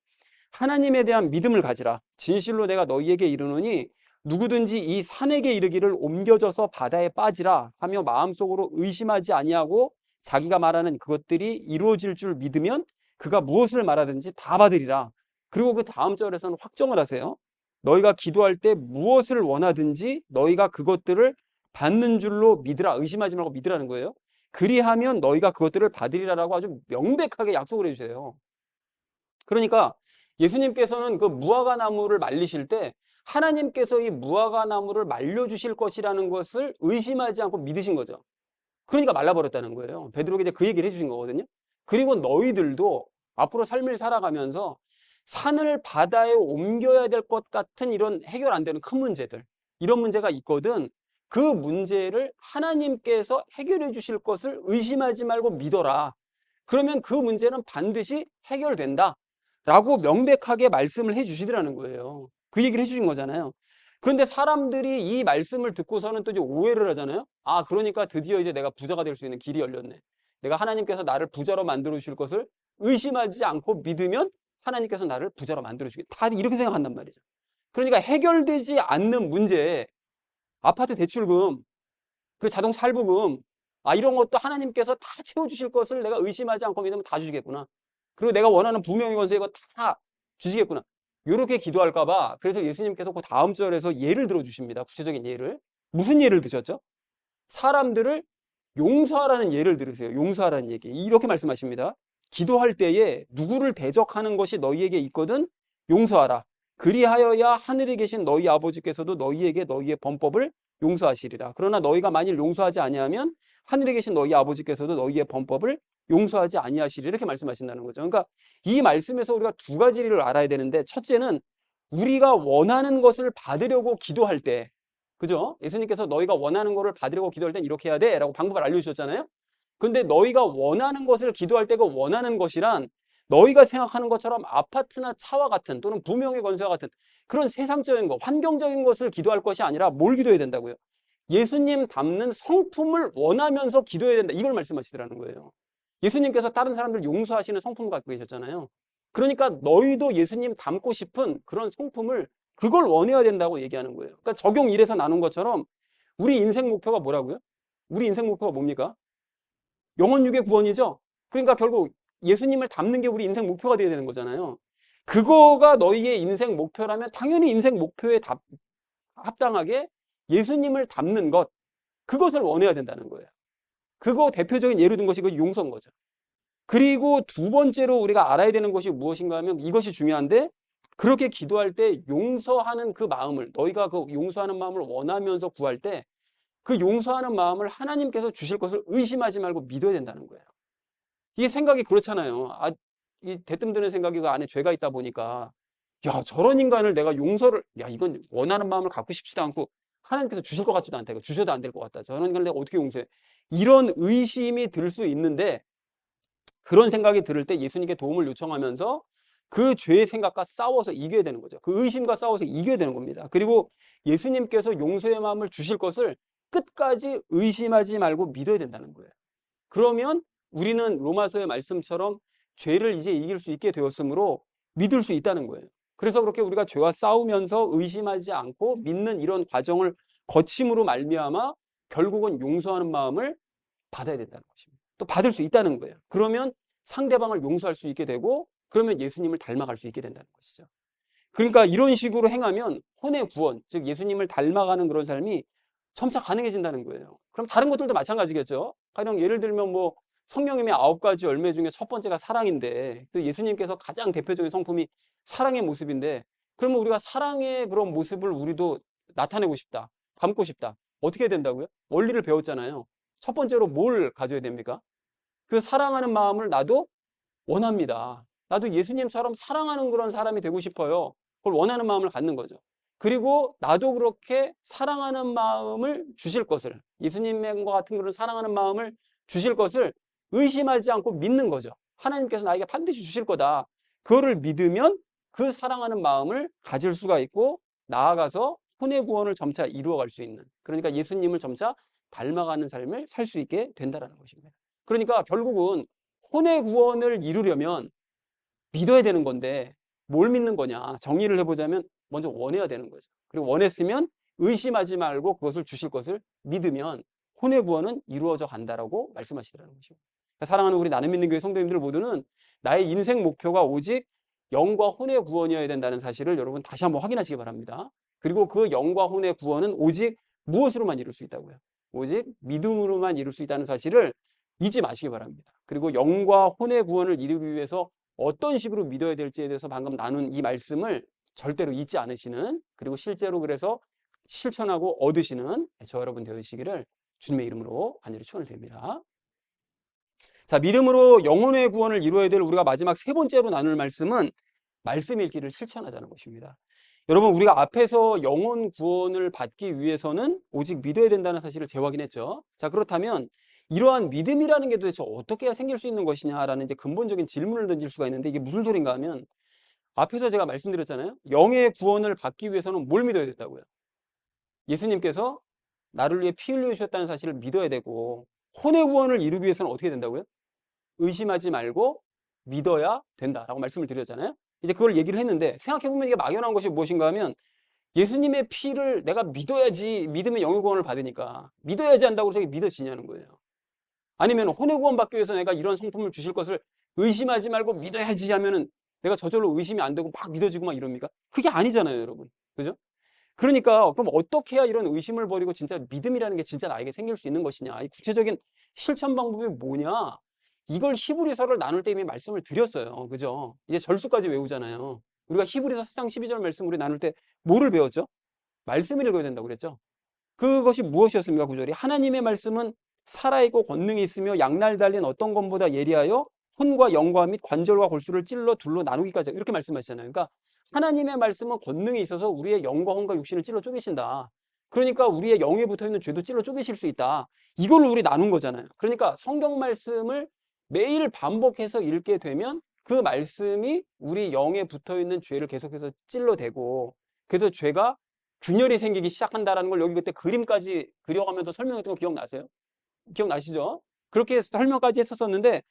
하나님에 대한 믿음을 가지라. 진실로 내가 너희에게 이르노니 누구든지 이 산에게 이르기를 옮겨져서 바다에 빠지라 하며 마음속으로 의심하지 아니하고 자기가 말하는 그것들이 이루어질 줄 믿으면 그가 무엇을 말하든지 다 받으리라. 그리고 그 다음 절에서는 확정을 하세요. 너희가 기도할 때 무엇을 원하든지 너희가 그것들을 받는 줄로 믿으라. 의심하지 말고 믿으라는 거예요. 그리하면 너희가 그것들을 받으리라라고 아주 명백하게 약속을 해주세요. 그러니까 예수님께서는 그 무화과 나무를 말리실 때 하나님께서 이 무화과 나무를 말려주실 것이라는 것을 의심하지 않고 믿으신 거죠. 그러니까 말라버렸다는 거예요. 베드로에게 이제 그 얘기를 해주신 거거든요. 그리고 너희들도 앞으로 삶을 살아가면서 산을 바다에 옮겨야 될 것 같은 이런 해결 안 되는 큰 문제들, 이런 문제가 있거든. 그 문제를 하나님께서 해결해 주실 것을 의심하지 말고 믿어라. 그러면 그 문제는 반드시 해결된다 라고 명백하게 말씀을 해 주시더라는 거예요. 그 얘기를 해 주신 거잖아요. 그런데 사람들이 이 말씀을 듣고서는 또 이제 오해를 하잖아요. 아, 그러니까 드디어 이제 내가 부자가 될 수 있는 길이 열렸네. 내가 하나님께서 나를 부자로 만들어 주실 것을 의심하지 않고 믿으면 하나님께서 나를 부자로 만들어 주겠다. 다들 이렇게 생각한단 말이죠. 그러니까 해결되지 않는 문제, 아파트 대출금, 그 자동차 할부금, 이런 것도 하나님께서 다 채워주실 것을 내가 의심하지 않고 믿으면 다 주시겠구나. 그리고 내가 원하는 부명의 권세 이거 다 주시겠구나. 이렇게 기도할까봐 그래서 예수님께서 그 다음 절에서 예를 들어주십니다. 구체적인 예를. 무슨 예를 드셨죠? 사람들을 용서하라는 예를 들으세요. 용서하라는 얘기. 이렇게 말씀하십니다. 기도할 때에 누구를 대적하는 것이 너희에게 있거든 용서하라. 그리하여야 하늘에 계신 너희 아버지께서도 너희에게 너희의 범법을 용서하시리라. 그러나 너희가 만일 용서하지 아니하면 하늘에 계신 너희 아버지께서도 너희의 범법을 용서하지 아니하시리라. 이렇게 말씀하신다는 거죠. 그러니까 이 말씀에서 우리가 두 가지를 알아야 되는데, 첫째는 우리가 원하는 것을 받으려고 기도할 때, 그죠? 예수님께서 너희가 원하는 것을 받으려고 기도할 땐 이렇게 해야 돼 라고 방법을 알려주셨잖아요. 근데 너희가 원하는 것을 기도할 때 그 원하는 것이란 너희가 생각하는 것처럼 아파트나 차와 같은 또는 부명의 권세와 같은 그런 세상적인 것, 환경적인 것을 기도할 것이 아니라 뭘 기도해야 된다고요? 예수님 닮는 성품을 원하면서 기도해야 된다. 이걸 말씀하시더라는 거예요. 예수님께서 다른 사람들 용서하시는 성품 갖고 계셨잖아요. 그러니까 너희도 예수님 닮고 싶은 그런 성품을 그걸 원해야 된다고 얘기하는 거예요. 그러니까 적용 1에서 나눈 것처럼 우리 인생 목표가 뭐라고요? 우리 인생 목표가 뭡니까? 영혼 육의 구원이죠. 그러니까 결국 예수님을 닮는 게 우리 인생 목표가 돼야 되는 거잖아요. 그거가 너희의 인생 목표라면 당연히 인생 목표에 합당하게 예수님을 닮는 것, 그것을 원해야 된다는 거예요. 그거 대표적인 예를 든 것이 그 용서인 거죠. 그리고 두 번째로 우리가 알아야 되는 것이 무엇인가 하면 이것이 중요한데, 그렇게 기도할 때 용서하는 그 마음을, 너희가 그 용서하는 마음을 원하면서 구할 때 그 용서하는 마음을 하나님께서 주실 것을 의심하지 말고 믿어야 된다는 거예요. 이게 생각이 그렇잖아요. 이 대뜸 드는 생각이 그 안에 죄가 있다 보니까, 야, 저런 인간을 내가 용서를, 야, 이건 원하는 마음을 갖고 싶지도 않고 하나님께서 주실 것 같지도 않다. 이거 주셔도 안 될 것 같다. 저런 인간을 내가 어떻게 용서해? 이런 의심이 들 수 있는데, 그런 생각이 들을 때 예수님께 도움을 요청하면서 그 죄의 생각과 싸워서 이겨야 되는 거죠. 그 의심과 싸워서 이겨야 되는 겁니다. 그리고 예수님께서 용서의 마음을 주실 것을 끝까지 의심하지 말고 믿어야 된다는 거예요. 그러면 우리는 로마서의 말씀처럼 죄를 이제 이길 수 있게 되었으므로 믿을 수 있다는 거예요. 그래서 그렇게 우리가 죄와 싸우면서 의심하지 않고 믿는 이런 과정을 거침으로 말미암아 결국은 용서하는 마음을 받아야 된다는 것입니다. 또 받을 수 있다는 거예요. 그러면 상대방을 용서할 수 있게 되고, 그러면 예수님을 닮아갈 수 있게 된다는 것이죠. 그러니까 이런 식으로 행하면 혼의 구원, 즉 예수님을 닮아가는 그런 삶이 점차 가능해진다는 거예요. 그럼 다른 것들도 마찬가지겠죠. 가령 예를 들면 뭐 성령님의 9가지 열매 중에 첫 번째가 사랑인데, 또 예수님께서 가장 대표적인 성품이 사랑의 모습인데, 그러면 우리가 사랑의 그런 모습을 우리도 나타내고 싶다, 담고 싶다. 어떻게 해야 된다고요? 원리를 배웠잖아요. 첫 번째로 뭘 가져야 됩니까? 그 사랑하는 마음을 나도 원합니다. 나도 예수님처럼 사랑하는 그런 사람이 되고 싶어요. 그걸 원하는 마음을 갖는 거죠. 그리고 나도 그렇게 사랑하는 마음을 주실 것을, 예수님과 같은 그런 사랑하는 마음을 주실 것을 의심하지 않고 믿는 거죠. 하나님께서 나에게 반드시 주실 거다. 그거를 믿으면 그 사랑하는 마음을 가질 수가 있고 나아가서 혼의 구원을 점차 이루어갈 수 있는, 그러니까 예수님을 점차 닮아가는 삶을 살 수 있게 된다는 것입니다. 그러니까 결국은 혼의 구원을 이루려면 믿어야 되는 건데 뭘 믿는 거냐? 정리를 해보자면 먼저 원해야 되는 거죠. 그리고 원했으면 의심하지 말고 그것을 주실 것을 믿으면 혼의 구원은 이루어져 간다라고 말씀하시더라는 것이죠. 그러니까 사랑하는 우리 나는 믿는 교회 성도님들 모두는 나의 인생 목표가 오직 영과 혼의 구원이어야 된다는 사실을 여러분 다시 한번 확인하시기 바랍니다. 그리고 그 영과 혼의 구원은 오직 무엇으로만 이룰 수 있다고요? 오직 믿음으로만 이룰 수 있다는 사실을 잊지 마시기 바랍니다. 그리고 영과 혼의 구원을 이루기 위해서 어떤 식으로 믿어야 될지에 대해서 방금 나눈 이 말씀을 절대로 잊지 않으시는, 그리고 실제로 그래서 실천하고 얻으시는 저 여러분 되시기를 주님의 이름으로 간절히 축원을 드립니다. 자, 믿음으로 영혼의 구원을 이루어야 될 우리가 마지막 세 번째로 나눌 말씀은 말씀 읽기를 실천하자는 것입니다. 여러분, 우리가 앞에서 영혼 구원을 받기 위해서는 오직 믿어야 된다는 사실을 재확인했죠. 자, 그렇다면 이러한 믿음이라는 게 도대체 어떻게 해야 생길 수 있는 것이냐라는 이제 근본적인 질문을 던질 수가 있는데, 이게 무슨 소린가 하면 앞에서 제가 말씀드렸잖아요. 영의 구원을 받기 위해서는 뭘 믿어야 된다고요? 예수님께서 나를 위해 피 흘려주셨다는 사실을 믿어야 되고, 혼의 구원을 이루기 위해서는 어떻게 된다고요? 의심하지 말고 믿어야 된다라고 말씀을 드렸잖아요. 이제 그걸 얘기를 했는데, 생각해보면 이게 막연한 것이 무엇인가 하면 예수님의 피를 내가 믿어야지, 믿으면 영의 구원을 받으니까 믿어야지 한다고 해서 이게 믿어지냐는 거예요. 아니면 혼의 구원 받기 위해서 내가 이런 성품을 주실 것을 의심하지 말고 믿어야지 하면은 내가 저절로 의심이 안 되고 막 믿어지고 막 이럽니까? 그게 아니잖아요, 여러분. 그죠? 그러니까 그럼 어떻게 해야 이런 의심을 버리고 진짜 믿음이라는 게 진짜 나에게 생길 수 있는 것이냐? 이 구체적인 실천 방법이 뭐냐? 이걸 히브리서를 나눌 때 이미 말씀을 드렸어요. 그죠? 이제 절수까지 외우잖아요. 우리가 히브리서 4장 12절 말씀 우리 나눌 때 뭐를 배웠죠? 말씀을 읽어야 된다고 그랬죠? 그것이 무엇이었습니까? 구절이 하나님의 말씀은 살아있고 권능이 있으며 양날 달린 어떤 검보다 예리하여 혼과 영과 및 관절과 골수를 찔러 둘로 나누기까지, 이렇게 말씀하시잖아요. 그러니까 하나님의 말씀은 권능이 있어서 우리의 영과 혼과 육신을 찔러 쪼개신다. 그러니까 우리의 영에 붙어있는 죄도 찔러 쪼개실 수 있다. 이걸 우리 나눈 거잖아요. 그러니까 성경 말씀을 매일 반복해서 읽게 되면 그 말씀이 우리 영에 붙어있는 죄를 계속해서 찔러대고, 그래서 죄가 균열이 생기기 시작한다라는 걸 여기 그때 그림까지 그려가면서 설명했던 거 기억나세요? 기억나시죠? 그렇게 설명까지 했었었는데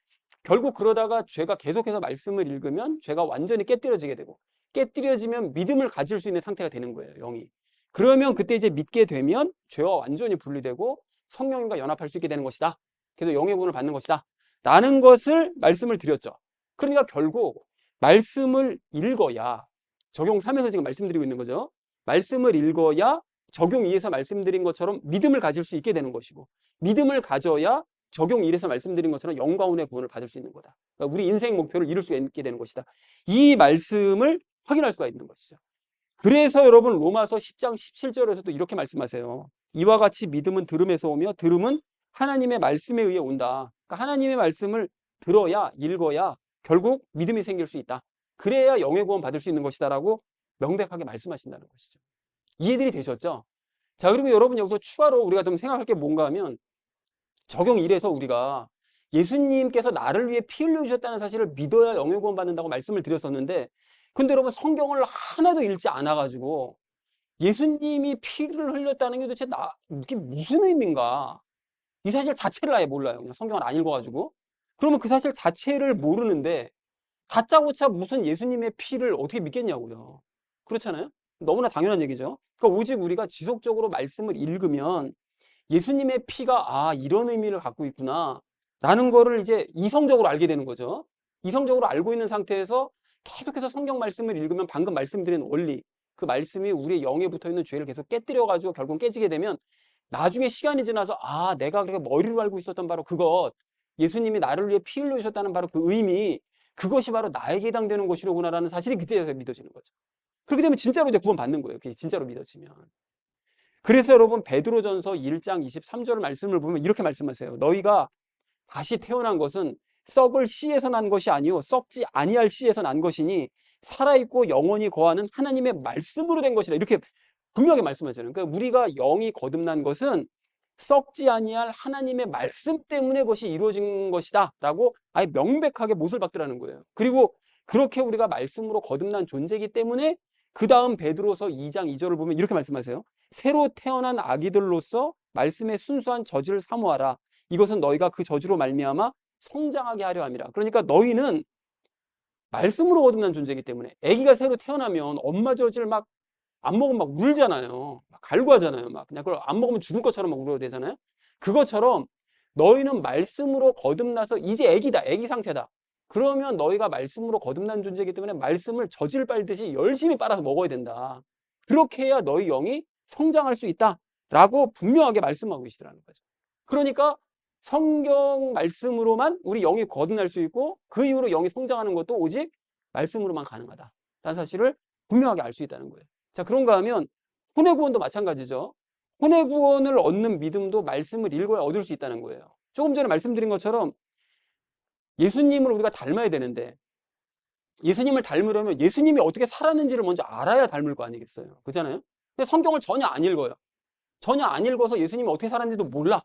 결국 그러다가 죄가 계속해서 말씀을 읽으면 죄가 완전히 깨뜨려지게 되고, 깨뜨려지면 믿음을 가질 수 있는 상태가 되는 거예요, 영이. 그러면 그때 이제 믿게 되면 죄와 완전히 분리되고 성령님과 연합할 수 있게 되는 것이다. 그래서 영의 구원을 받는 것이다. 라는 것을 말씀을 드렸죠. 그러니까 결국 말씀을 읽어야, 적용 3에서 지금 말씀드리고 있는 거죠. 말씀을 읽어야 적용 2에서 말씀드린 것처럼 믿음을 가질 수 있게 되는 것이고, 믿음을 가져야 적용 1에서 말씀드린 것처럼 영과 혼의 구원을 받을 수 있는 거다. 그러니까 우리 인생 목표를 이룰 수 있게 되는 것이다. 이 말씀을 확인할 수가 있는 것이죠. 그래서 여러분 로마서 10장 17절에서도 이렇게 말씀하세요. 이와 같이 믿음은 들음에서 오며 들음은 하나님의 말씀에 의해 온다. 그러니까 하나님의 말씀을 들어야, 읽어야 결국 믿음이 생길 수 있다. 그래야 영의 구원 받을 수 있는 것이다라고 명백하게 말씀하신다는 것이죠. 이해들이 되셨죠? 자, 그리고 여러분 여기서 추가로 우리가 좀 생각할 게 뭔가 하면, 적용 1에서 우리가 예수님께서 나를 위해 피 흘려주셨다는 사실을 믿어야 영의 구원 받는다고 말씀을 드렸었는데, 근데 여러분 성경을 하나도 읽지 않아가지고 예수님이 피를 흘렸다는 게 도대체 이게 무슨 의미인가? 이 사실 자체를 아예 몰라요. 그냥 성경을 안 읽어가지고. 그러면 그 사실 자체를 모르는데 다짜고짜 무슨 예수님의 피를 어떻게 믿겠냐고요. 그렇잖아요? 너무나 당연한 얘기죠. 그러니까 오직 우리가 지속적으로 말씀을 읽으면 예수님의 피가 이런 의미를 갖고 있구나 라는 거를 이제 이성적으로 알게 되는 거죠. 이성적으로 알고 있는 상태에서 계속해서 성경 말씀을 읽으면 방금 말씀드린 원리, 그 말씀이 우리의 영에 붙어있는 죄를 계속 깨뜨려가지고 결국 깨지게 되면 나중에 시간이 지나서 내가 그렇게 머리로 알고 있었던 바로 그것, 예수님이 나를 위해 피 흘려주셨다는 바로 그 의미, 그것이 바로 나에게 해당되는 것이로구나라는 사실이 그때서 믿어지는 거죠. 그렇게 되면 진짜로 이제 구원 받는 거예요. 그게 진짜로 믿어지면. 그래서 여러분 베드로전서 1장 23절 말씀을 보면 이렇게 말씀하세요. 너희가 다시 태어난 것은 썩을 씨에서 난 것이 아니요 썩지 아니할 씨에서 난 것이니 살아있고 영원히 거하는 하나님의 말씀으로 된 것이다. 이렇게 분명하게 말씀하잖아요. 그러니까 우리가 영이 거듭난 것은 썩지 아니할 하나님의 말씀 때문에 그것이 이루어진 것이다 라고 아예 명백하게 못을 박더라는 거예요. 그리고 그렇게 우리가 말씀으로 거듭난 존재이기 때문에 그 다음 베드로서 2장 2절을 보면 이렇게 말씀하세요. 새로 태어난 아기들로서 말씀의 순수한 저주를 사모하라. 이것은 너희가 그 저주로 말미암아 성장하게 하려 함이라. 그러니까 너희는 말씀으로 거듭난 존재이기 때문에 아기가 새로 태어나면 엄마 젖을 막 안 먹으면 막 울잖아요. 막 갈구하잖아요. 막 그냥 그걸 안 먹으면 죽을 것처럼 막 울어야 되잖아요. 그것처럼 너희는 말씀으로 거듭나서 이제 아기다. 아기 상태다. 그러면 너희가 말씀으로 거듭난 존재이기 때문에 말씀을 젖을 빨듯이 열심히 빨아서 먹어야 된다. 그렇게 해야 너희 영이 성장할 수 있다라고 분명하게 말씀하고 계시더라는 거죠. 그러니까 성경 말씀으로만 우리 영이 거듭날 수 있고 그 이후로 영이 성장하는 것도 오직 말씀으로만 가능하다라는 사실을 분명하게 알 수 있다는 거예요. 자, 그런가 하면 혼의 구원도 마찬가지죠. 혼의 구원을 얻는 믿음도 말씀을 읽어야 얻을 수 있다는 거예요. 조금 전에 말씀드린 것처럼 예수님을 우리가 닮아야 되는데 예수님을 닮으려면 예수님이 어떻게 살았는지를 먼저 알아야 닮을 거 아니겠어요. 그렇잖아요? 근데 성경을 전혀 안 읽어요. 전혀 안 읽어서 예수님이 어떻게 살았는지도 몰라.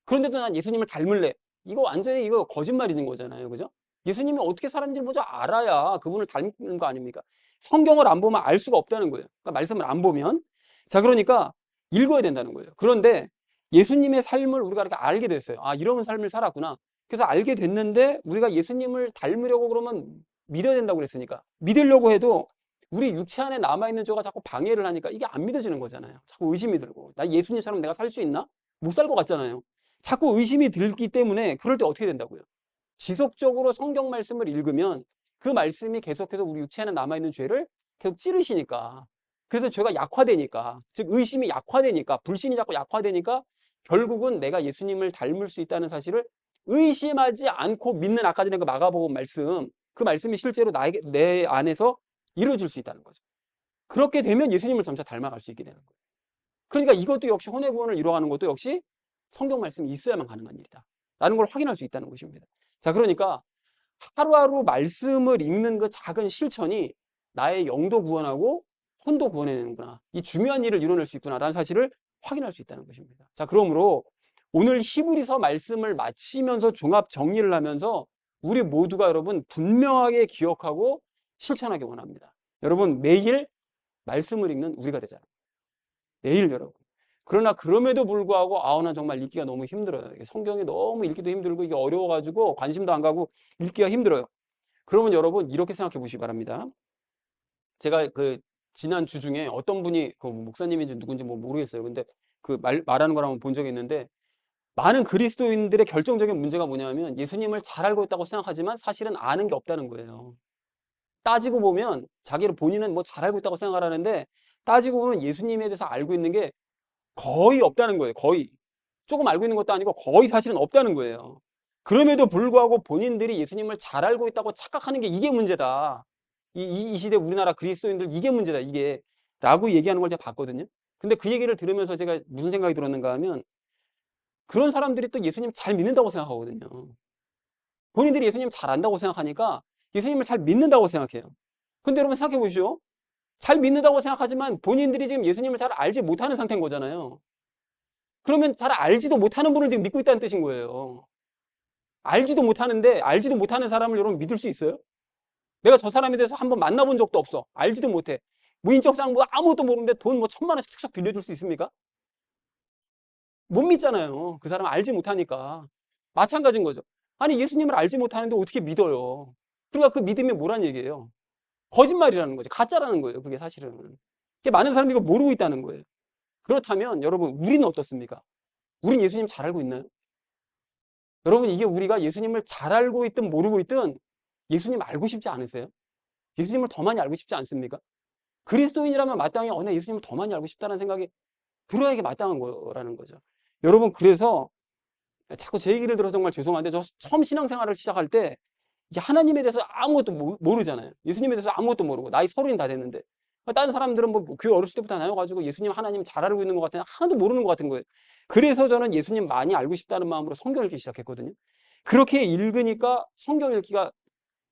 그런데도 난 예수님을 닮을래. 이거 완전히 이거 거짓말 있는 거잖아요. 그죠? 예수님이 어떻게 살았는지 먼저 알아야 그분을 닮는 거 아닙니까? 성경을 안 보면 알 수가 없다는 거예요. 그러니까 말씀을 안 보면. 자, 그러니까 읽어야 된다는 거예요. 그런데 예수님의 삶을 우리가 이렇게 알게 됐어요. 아, 이런 삶을 살았구나. 그래서 알게 됐는데 우리가 예수님을 닮으려고 그러면 믿어야 된다고 그랬으니까. 믿으려고 해도 우리 육체 안에 남아있는 죄가 자꾸 방해를 하니까 이게 안 믿어지는 거잖아요. 자꾸 의심이 들고. 나 예수님처럼 내가 살 수 있나? 못 살 것 같잖아요. 자꾸 의심이 들기 때문에 그럴 때 어떻게 된다고요? 지속적으로 성경 말씀을 읽으면 그 말씀이 계속해서 우리 육체 안에 남아있는 죄를 계속 찌르시니까. 그래서 죄가 약화되니까, 즉 의심이 약화되니까, 불신이 자꾸 약화되니까 결국은 내가 예수님을 닮을 수 있다는 사실을 의심하지 않고 믿는 아까 전에 그 마가복음 말씀, 그 말씀이 실제로 내 안에서 이루어질 수 있다는 거죠. 그렇게 되면 예수님을 점차 닮아갈 수 있게 되는 거예요. 그러니까 이것도 역시 혼의 구원을 이루어가는 것도 역시 성경 말씀이 있어야만 가능한 일이다 라는 걸 확인할 수 있다는 것입니다. 자, 그러니까 하루하루 말씀을 읽는 그 작은 실천이 나의 영도 구원하고 혼도 구원해내는구나, 이 중요한 일을 이뤄낼 수 있구나라는 사실을 확인할 수 있다는 것입니다. 자, 그러므로 오늘 히브리서 말씀을 마치면서 종합 정리를 하면서 우리 모두가 여러분 분명하게 기억하고 실천하기 원합니다. 여러분 매일 말씀을 읽는 우리가 되잖아요. 매일 여러분. 그러나 그럼에도 불구하고 나 정말 읽기가 너무 힘들어요. 성경이 너무 읽기도 힘들고 이게 어려워가지고 관심도 안 가고 읽기가 힘들어요. 그러면 여러분 이렇게 생각해 보시기 바랍니다. 제가 그 지난 주 중에 어떤 분이 그 목사님인지 누군지 뭐 모르겠어요. 근데 그 말하는 걸 한번 본 적이 있는데 많은 그리스도인들의 결정적인 문제가 뭐냐면 예수님을 잘 알고 있다고 생각하지만 사실은 아는 게 없다는 거예요. 따지고 보면 자기를 본인은 뭐 잘 알고 있다고 생각을 하는데 따지고 보면 예수님에 대해서 알고 있는 게 거의 없다는 거예요. 거의. 조금 알고 있는 것도 아니고 거의 사실은 없다는 거예요. 그럼에도 불구하고 본인들이 예수님을 잘 알고 있다고 착각하는 게 이게 문제다. 이 시대 우리나라 그리스도인들 이게 문제다. 이게. 라고 얘기하는 걸 제가 봤거든요. 근데 그 얘기를 들으면서 제가 무슨 생각이 들었는가 하면 그런 사람들이 또 예수님 잘 믿는다고 생각하거든요. 본인들이 예수님 잘 안다고 생각하니까 예수님을 잘 믿는다고 생각해요. 근데 여러분 생각해 보시죠. 잘 믿는다고 생각하지만 본인들이 지금 예수님을 잘 알지 못하는 상태인 거잖아요. 그러면 잘 알지도 못하는 분을 지금 믿고 있다는 뜻인 거예요. 알지도 못하는데 알지도 못하는 사람을 여러분 믿을 수 있어요? 내가 저 사람에 대해서 한번 만나본 적도 없어. 알지도 못해. 뭐 인적사항 뭐 아무것도 모르는데 돈 뭐 1,000만 원씩 툭툭 빌려줄 수 있습니까? 못 믿잖아요. 그 사람 알지 못하니까. 마찬가지인 거죠. 아니 예수님을 알지 못하는데 어떻게 믿어요? 그러니까 그 믿음이 뭐란 얘기예요? 거짓말이라는 거죠. 가짜라는 거예요. 그게 사실은. 많은 사람들이 이걸 모르고 있다는 거예요. 그렇다면 여러분 우리는 어떻습니까? 우린 예수님 잘 알고 있나요? 여러분 이게 우리가 예수님을 잘 알고 있든 모르고 있든 예수님 알고 싶지 않으세요? 예수님을 더 많이 알고 싶지 않습니까? 그리스도인이라면 마땅히 나 예수님을 더 많이 알고 싶다는 생각이 들어야 이게 마땅한 거라는 거죠. 여러분 그래서 자꾸 제 얘기를 들어서 정말 죄송한데 저 처음 신앙생활을 시작할 때 이게 하나님에 대해서 아무것도 모르잖아요. 예수님에 대해서 아무것도 모르고 나이 30이 다 됐는데 다른 사람들은 뭐 교회 어렸을 때부터 다녀가지고 예수님 하나님 잘 알고 있는 것 같은데 하나도 모르는 것 같은 거예요. 그래서 저는 예수님 많이 알고 싶다는 마음으로 성경 읽기 시작했거든요. 그렇게 읽으니까 성경 읽기가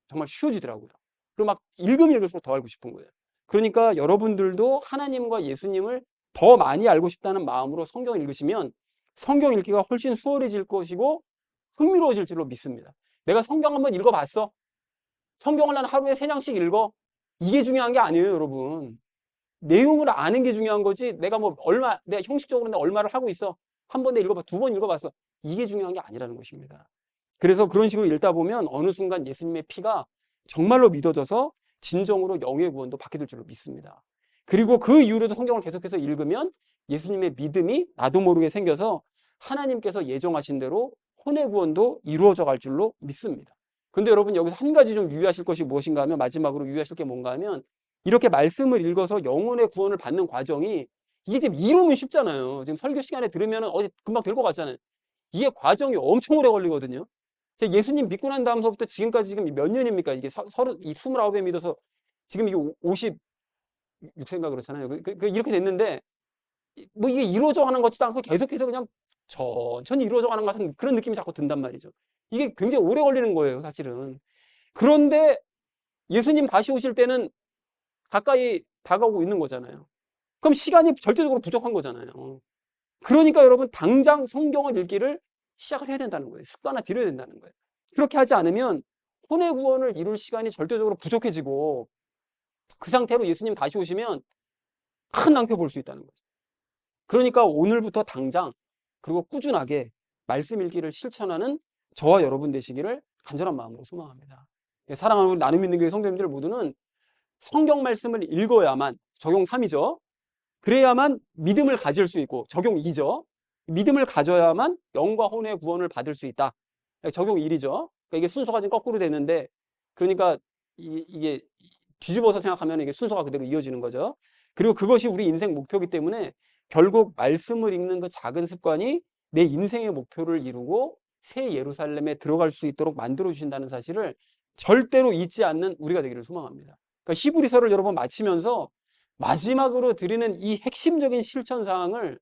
정말 쉬워지더라고요. 그리고 막 읽으면 읽을수록 더 알고 싶은 거예요. 그러니까 여러분들도 하나님과 예수님을 더 많이 알고 싶다는 마음으로 성경을 읽으시면 성경 읽기가 훨씬 수월해질 것이고 흥미로워질 줄로 믿습니다. 내가 성경 한번 읽어봤어. 성경을 난 하루에 3장씩 읽어. 이게 중요한 게 아니에요, 여러분. 내용을 아는 게 중요한 거지. 내가 뭐 내가 형식적으로 내가 얼마를 하고 있어. 한 번 읽어봐, 2번 읽어봤어. 이게 중요한 게 아니라는 것입니다. 그래서 그런 식으로 읽다 보면 어느 순간 예수님의 피가 정말로 믿어져서 진정으로 영의 구원도 받게 될 줄로 믿습니다. 그리고 그 이후로도 성경을 계속해서 읽으면 예수님의 믿음이 나도 모르게 생겨서 하나님께서 예정하신 대로 혼의 구원도 이루어져 갈 줄로 믿습니다. 근데 여러분 여기서 한 가지 좀 유의하실 것이 무엇인가 하면 마지막으로 유의하실 게 뭔가 하면 이렇게 말씀을 읽어서 영혼의 구원을 받는 과정이 이게 지금 이루면 쉽잖아요. 지금 설교 시간에 들으면 어디 금방 될 것 같잖아요. 이게 과정이 엄청 오래 걸리거든요. 제가 예수님 믿고 난 다음서부터 지금까지 지금 몇 년입니까? 이게 29에 믿어서 지금 이게 56세인가 그렇잖아요. 이렇게 됐는데 뭐 이게 이루어져 가는 것도 않고 계속해서 그냥 천천히 이루어져 가는 것 같은 그런 느낌이 자꾸 든단 말이죠. 이게 굉장히 오래 걸리는 거예요, 사실은. 그런데 예수님 다시 오실 때는 가까이 다가오고 있는 거잖아요. 그럼 시간이 절대적으로 부족한 거잖아요. 그러니까 여러분 당장 성경을 읽기를 시작을 해야 된다는 거예요. 습관화 들여야 된다는 거예요. 그렇게 하지 않으면 혼의 구원을 이룰 시간이 절대적으로 부족해지고 그 상태로 예수님 다시 오시면 큰 낭패 볼 수 있다는 거죠. 그러니까 오늘부터 당장 그리고 꾸준하게 말씀 읽기를 실천하는 저와 여러분 되시기를 간절한 마음으로 소망합니다. 사랑하는 우리 나눔 있는 교회 성도님들 모두는 성경 말씀을 읽어야만 적용 3이죠. 그래야만 믿음을 가질 수 있고 적용 2죠. 믿음을 가져야만 영과 혼의 구원을 받을 수 있다. 적용 1이죠. 그러니까 이게 순서가 지금 거꾸로 되는데 그러니까 이게 뒤집어서 생각하면 이게 순서가 그대로 이어지는 거죠. 그리고 그것이 우리 인생 목표이기 때문에 결국 말씀을 읽는 그 작은 습관이 내 인생의 목표를 이루고 새 예루살렘에 들어갈 수 있도록 만들어 주신다는 사실을 절대로 잊지 않는 우리가 되기를 소망합니다. 그러니까 히브리서를 여러분 마치면서 마지막으로 드리는 이 핵심적인 실천 사항을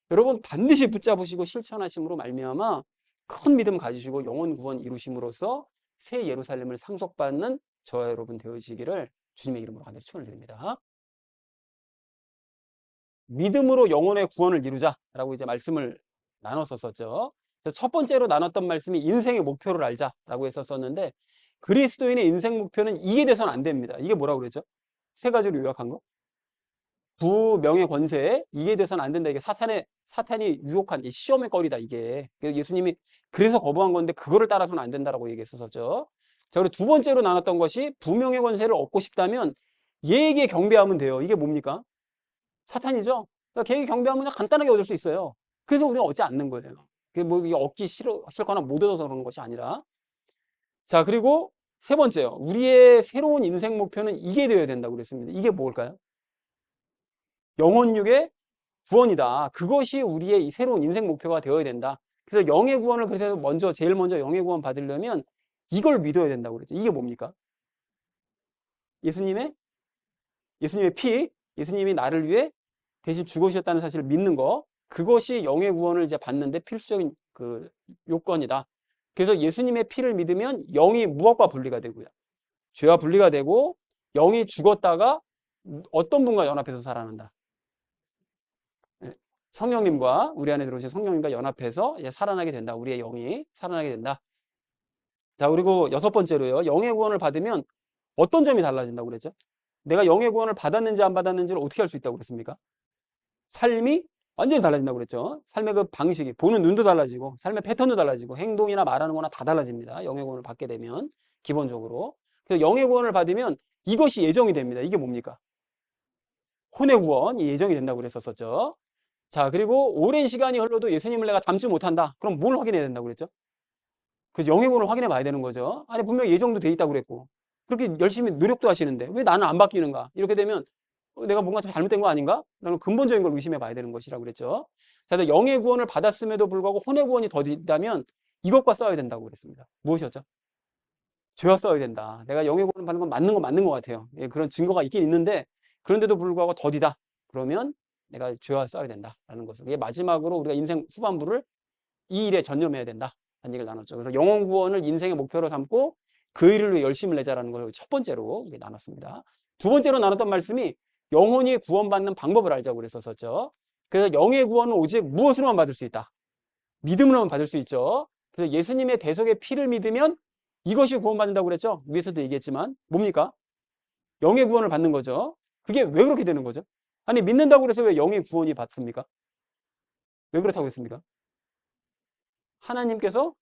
여러분 반드시 붙잡으시고 실천하심으로 말미암아 큰 믿음 가지시고 영혼 구원 이루심으로써 새 예루살렘을 상속받는 저와 여러분 되어지기를 주님의 이름으로 간절히 축원을 드립니다. 믿음으로 영혼의 구원을 이루자라고 이제 말씀을 나눴었죠. 첫 번째로 나눴던 말씀이 인생의 목표를 알자라고 했었었는데 그리스도인의 인생 목표는 이게 돼서는 안 됩니다. 이게 뭐라고 그랬죠? 3가지로 요약한 거. 부명예 권세 이게 돼서는 안 된다. 이게 사탄이 유혹한 이 시험의 거리다 이게. 예수님이 그래서 거부한 건데 그거를 따라서는 안 된다라고 얘기했었죠. 자, 그리고 두 번째로 나눴던 것이 부명예 권세를 얻고 싶다면 얘에게 경배하면 돼요. 이게 뭡니까? 사탄이죠. 그러니까 걔에게 경배하면 그냥 간단하게 얻을 수 있어요. 그래서 우리는 얻지 않는 거예요. 그게 뭐 이게 얻기 싫거나 못 얻어서 그런 것이 아니라. 자, 그리고 세 번째요. 우리의 새로운 인생 목표는 이게 되어야 된다고 그랬습니다. 이게 뭘까요? 영혼육의 구원이다. 그것이 우리의 새로운 인생 목표가 되어야 된다. 그래서 영의 구원을 그래서 제일 먼저 영의 구원 받으려면 이걸 믿어야 된다고 그랬죠. 이게 뭡니까? 예수님의 피, 예수님이 나를 위해 대신 죽으셨다는 사실을 믿는 거. 그것이 영의 구원을 이제 받는데 필수적인 그 요건이다. 그래서 예수님의 피를 믿으면 영이 무엇과 분리가 되고요. 죄와 분리가 되고 영이 죽었다가 어떤 분과 연합해서 살아난다. 성령님과 우리 안에 들어오신 성령님과 연합해서 이제 살아나게 된다. 우리의 영이 살아나게 된다. 자, 그리고 6번째로요. 영의 구원을 받으면 어떤 점이 달라진다고 그랬죠? 내가 영의 구원을 받았는지 안 받았는지를 어떻게 할 수 있다고 그랬습니까? 삶이 완전히 달라진다고 그랬죠. 삶의 그 방식이, 보는 눈도 달라지고 삶의 패턴도 달라지고 행동이나 말하는 거나 다 달라집니다. 영의 구원을 받게 되면 기본적으로. 그래서 영의 구원을 받으면 이것이 예정이 됩니다. 이게 뭡니까? 혼의 구원이 예정이 된다고 그랬었죠. 자, 그리고 오랜 시간이 흘러도 예수님을 내가 닮지 못한다. 그럼 뭘 확인해야 된다고 그랬죠? 그래서 영의 구원을 확인해 봐야 되는 거죠. 아니, 분명히 예정도 돼 있다고 그랬고. 그렇게 열심히 노력도 하시는데 왜 나는 안 바뀌는가? 이렇게 되면 내가 뭔가 좀 잘못된 거 아닌가? 라는 근본적인 걸 의심해 봐야 되는 것이라고 그랬죠. 자, 그래서 영의 구원을 받았음에도 불구하고 혼의 구원이 더 있다면 이것과 싸워야 된다고 그랬습니다. 무엇이었죠? 죄와 싸워야 된다. 내가 영의 구원을 받는 건 맞는 것 같아요. 예, 그런 증거가 있긴 있는데 그런데도 불구하고 더디다. 그러면 내가 죄와 싸워야 된다라는 것을. 이게 마지막으로 우리가 인생 후반부를 이 일에 전념해야 된다. 라는 얘기를 나눴죠. 그래서 영혼 구원을 인생의 목표로 삼고 그 일을 위해 열심을 내자라는 걸 첫 번째로 나눴습니다. 두 번째로 나눴던 말씀이 영혼이 구원받는 방법을 알자고 그랬었죠. 그래서 영의 구원은 오직 무엇으로만 받을 수 있다? 믿음으로만 받을 수 있죠. 그래서 예수님의 대속의 피를 믿으면 이것이 구원받는다고 그랬죠. 위에서도 얘기했지만 뭡니까? 영의 구원을 받는 거죠. 그게 왜 그렇게 되는 거죠? 아니 믿는다고 그래서 왜 영의 구원이 받습니까? 왜 그렇다고 했습니까? 하나님께서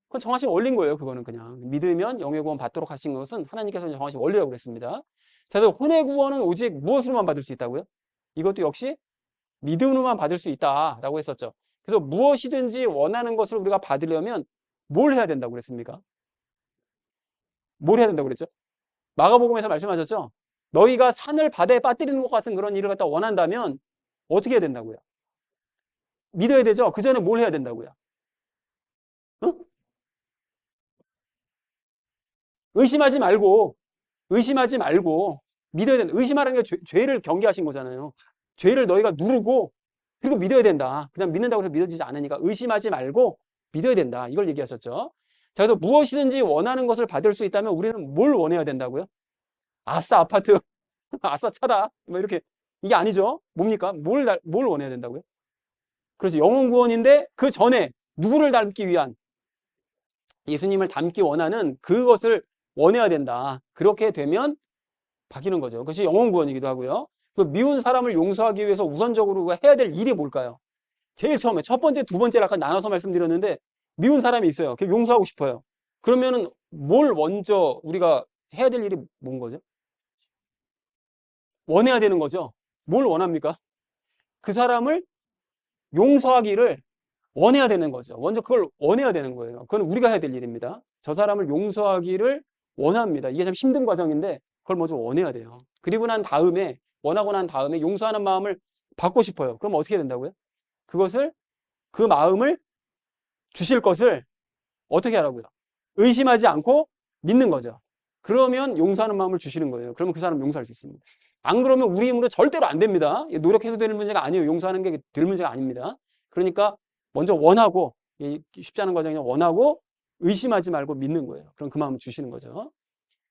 그건 정하신 원리인 거예요. 그거는 그냥 믿으면 영의 구원 받도록 하신 것은 하나님께서 정하신 원리라고 그랬습니다. 자, 그래서 혼의 구원은 오직 무엇으로만 받을 수 있다고요? 이것도 역시 믿음으로만 받을 수 있다라고 했었죠. 그래서 무엇이든지 원하는 것을 우리가 받으려면 뭘 해야 된다고 그랬습니까? 뭘 해야 된다고 그랬죠? 마가복음에서 말씀하셨죠? 너희가 산을 바다에 빠뜨리는 것 같은 그런 일을 갖다 원한다면 어떻게 해야 된다고요? 믿어야 되죠? 그 전에 뭘 해야 된다고요? 어? 의심하지 말고 믿어야 된다. 의심하라는 게 죄를 경계하신 거잖아요. 죄를 너희가 누르고 그리고 믿어야 된다. 그냥 믿는다고 해서 믿어지지 않으니까 의심하지 말고 믿어야 된다. 이걸 얘기하셨죠. 자, 그래서 무엇이든지 원하는 것을 받을 수 있다면 우리는 뭘 원해야 된다고요? 아싸 아파트, 아싸 차다. 뭐 이렇게 이게 아니죠. 뭡니까? 뭘 원해야 된다고요? 그래서 영혼 구원인데 그 전에 누구를 닮기 위한 예수님을 닮기 원하는 그것을 원해야 된다. 그렇게 되면 바뀌는 거죠. 그것이 영혼 구원이기도 하고요. 그 미운 사람을 용서하기 위해서 우선적으로 해야 될 일이 뭘까요? 제일 처음에 첫 번째, 두 번째를 아까 나눠서 말씀드렸는데 미운 사람이 있어요. 걔 용서하고 싶어요. 그러면은 뭘 먼저 우리가 해야 될 일이 뭔 거죠? 원해야 되는 거죠. 뭘 원합니까? 그 사람을 용서하기를 원해야 되는 거죠. 먼저 그걸 원해야 되는 거예요. 그건 우리가 해야 될 일입니다. 저 사람을 용서하기를 원합니다. 이게 참 힘든 과정인데 그걸 먼저 원해야 돼요. 그리고 난 다음에 원하고 난 다음에 용서하는 마음을 받고 싶어요. 그럼 어떻게 된다고요? 그것을 그 마음을 주실 것을 어떻게 하라고요? 의심하지 않고 믿는 거죠. 그러면 용서하는 마음을 주시는 거예요. 그러면 그 사람 용서할 수 있습니다. 안 그러면 우리 힘으로 절대로 안 됩니다. 노력해서 되는 문제가 아니에요. 용서하는 게 될 문제가 아닙니다. 그러니까 먼저 원하고 쉽지 않은 과정이 원하고 의심하지 말고 믿는 거예요. 그럼 그 마음을 주시는 거죠.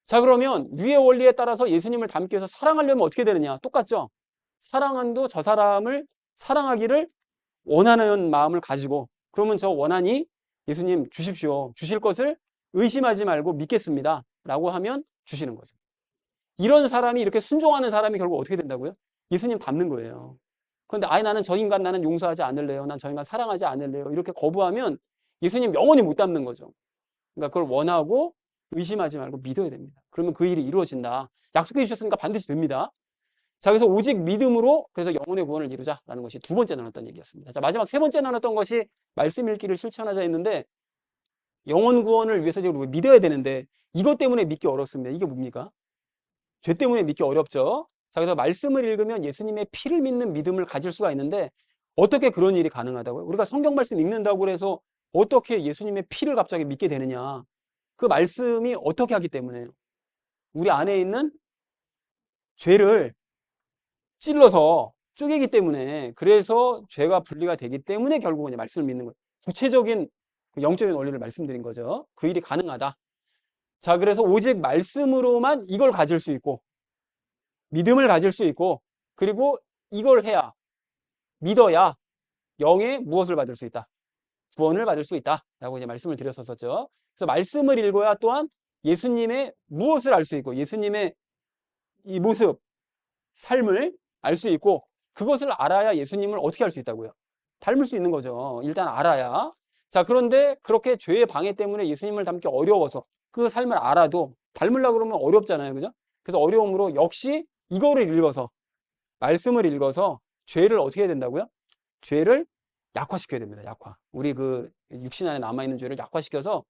자, 그러면 위의 원리에 따라서 예수님을 닮기 위해서 사랑하려면 어떻게 되느냐? 똑같죠? 사랑한도 저 사람을 사랑하기를 원하는 마음을 가지고 그러면 저 원하니 예수님 주십시오. 주실 것을 의심하지 말고 믿겠습니다. 라고 하면 주시는 거죠. 이런 사람이 이렇게 순종하는 사람이 결국 어떻게 된다고요? 예수님 닮는 거예요. 그런데 아예 나는 저 인간 나는 용서하지 않을래요. 난 저 인간 사랑하지 않을래요. 이렇게 거부하면 예수님 영원히 못 닮는 거죠. 그러니까 그걸 원하고 의심하지 말고 믿어야 됩니다. 그러면 그 일이 이루어진다. 약속해 주셨으니까 반드시 됩니다. 자, 그래서 오직 믿음으로 그래서 영혼의 구원을 이루자라는 것이 두 번째 나눴던 얘기였습니다. 자, 마지막 세 번째 나눴던 것이 말씀 읽기를 실천하자 했는데 영혼 구원을 위해서 우리가 믿어야 되는데 이것 때문에 믿기 어렵습니다. 이게 뭡니까? 죄 때문에 믿기 어렵죠. 자, 그래서 말씀을 읽으면 예수님의 피를 믿는 믿음을 가질 수가 있는데 어떻게 그런 일이 가능하다고요? 우리가 성경 말씀 읽는다고 해서 어떻게 예수님의 피를 갑자기 믿게 되느냐? 그 말씀이 어떻게 하기 때문에요? 우리 안에 있는 죄를 찔러서 쪼개기 때문에 그래서 죄가 분리가 되기 때문에 결국은 말씀을 믿는 거예요. 구체적인 영적인 원리를 말씀드린 거죠. 그 일이 가능하다. 자, 그래서 오직 말씀으로만 이걸 가질 수 있고 믿음을 가질 수 있고 그리고 이걸 해야 믿어야 영의 무엇을 받을 수 있다. 구원을 받을 수 있다. 라고 이제 말씀을 드렸었죠. 그래서 말씀을 읽어야 또한 예수님의 무엇을 알 수 있고 예수님의 이 모습, 삶을 알 수 있고 그것을 알아야 예수님을 어떻게 할 수 있다고요? 닮을 수 있는 거죠. 일단 알아야. 자, 그런데 그렇게 죄의 방해 때문에 예수님을 닮기 어려워서 그 삶을 알아도 닮으려고 그러면 어렵잖아요. 그죠? 그래서 어려움으로 역시 이거를 읽어서 말씀을 읽어서 죄를 어떻게 해야 된다고요? 죄를 약화시켜야 됩니다. 약화. 우리 그 육신 안에 남아있는 죄를 약화시켜서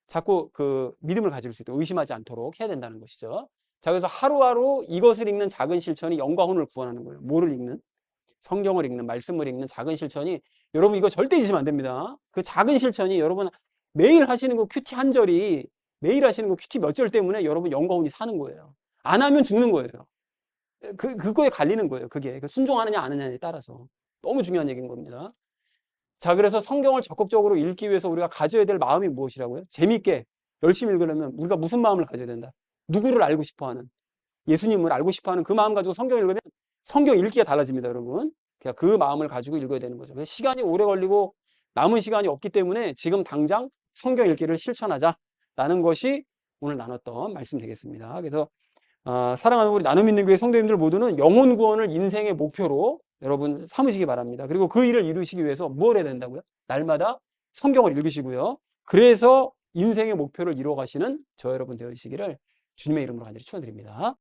자꾸 그 믿음을 가질 수 있도록 의심하지 않도록 해야 된다는 것이죠. 자, 그래서 하루하루 이것을 읽는 작은 실천이 영과 혼을 구원하는 거예요. 뭐를 읽는? 성경을 읽는, 말씀을 읽는 작은 실천이 여러분 이거 절대 잊으면 안 됩니다. 그 작은 실천이 여러분 매일 하시는 그 큐티 한 절이 매일 하시는 그 큐티 몇 절 때문에 여러분 영과 혼이 사는 거예요. 안 하면 죽는 거예요. 그거에 갈리는 거예요. 그게 순종하느냐 안 하느냐에 따라서 너무 중요한 얘기인 겁니다. 자, 그래서 성경을 적극적으로 읽기 위해서 우리가 가져야 될 마음이 무엇이라고요? 재밌게 열심히 읽으려면 우리가 무슨 마음을 가져야 된다? 누구를 알고 싶어 하는, 예수님을 알고 싶어 하는 그 마음 가지고 성경 읽으면 성경 읽기가 달라집니다, 여러분. 그러니까 그 마음을 가지고 읽어야 되는 거죠. 그래서 시간이 오래 걸리고 남은 시간이 없기 때문에 지금 당장 성경 읽기를 실천하자라는 것이 오늘 나눴던 말씀 되겠습니다. 그래서 사랑하는 우리 나눔 있는 교회 성도님들 모두는 영혼 구원을 인생의 목표로 여러분 삼으시기 바랍니다. 그리고 그 일을 이루시기 위해서 뭘 해야 된다고요? 날마다 성경을 읽으시고요. 그래서 인생의 목표를 이루어 가시는 저 여러분 되시기를 주님의 이름으로 간절히 축원드립니다.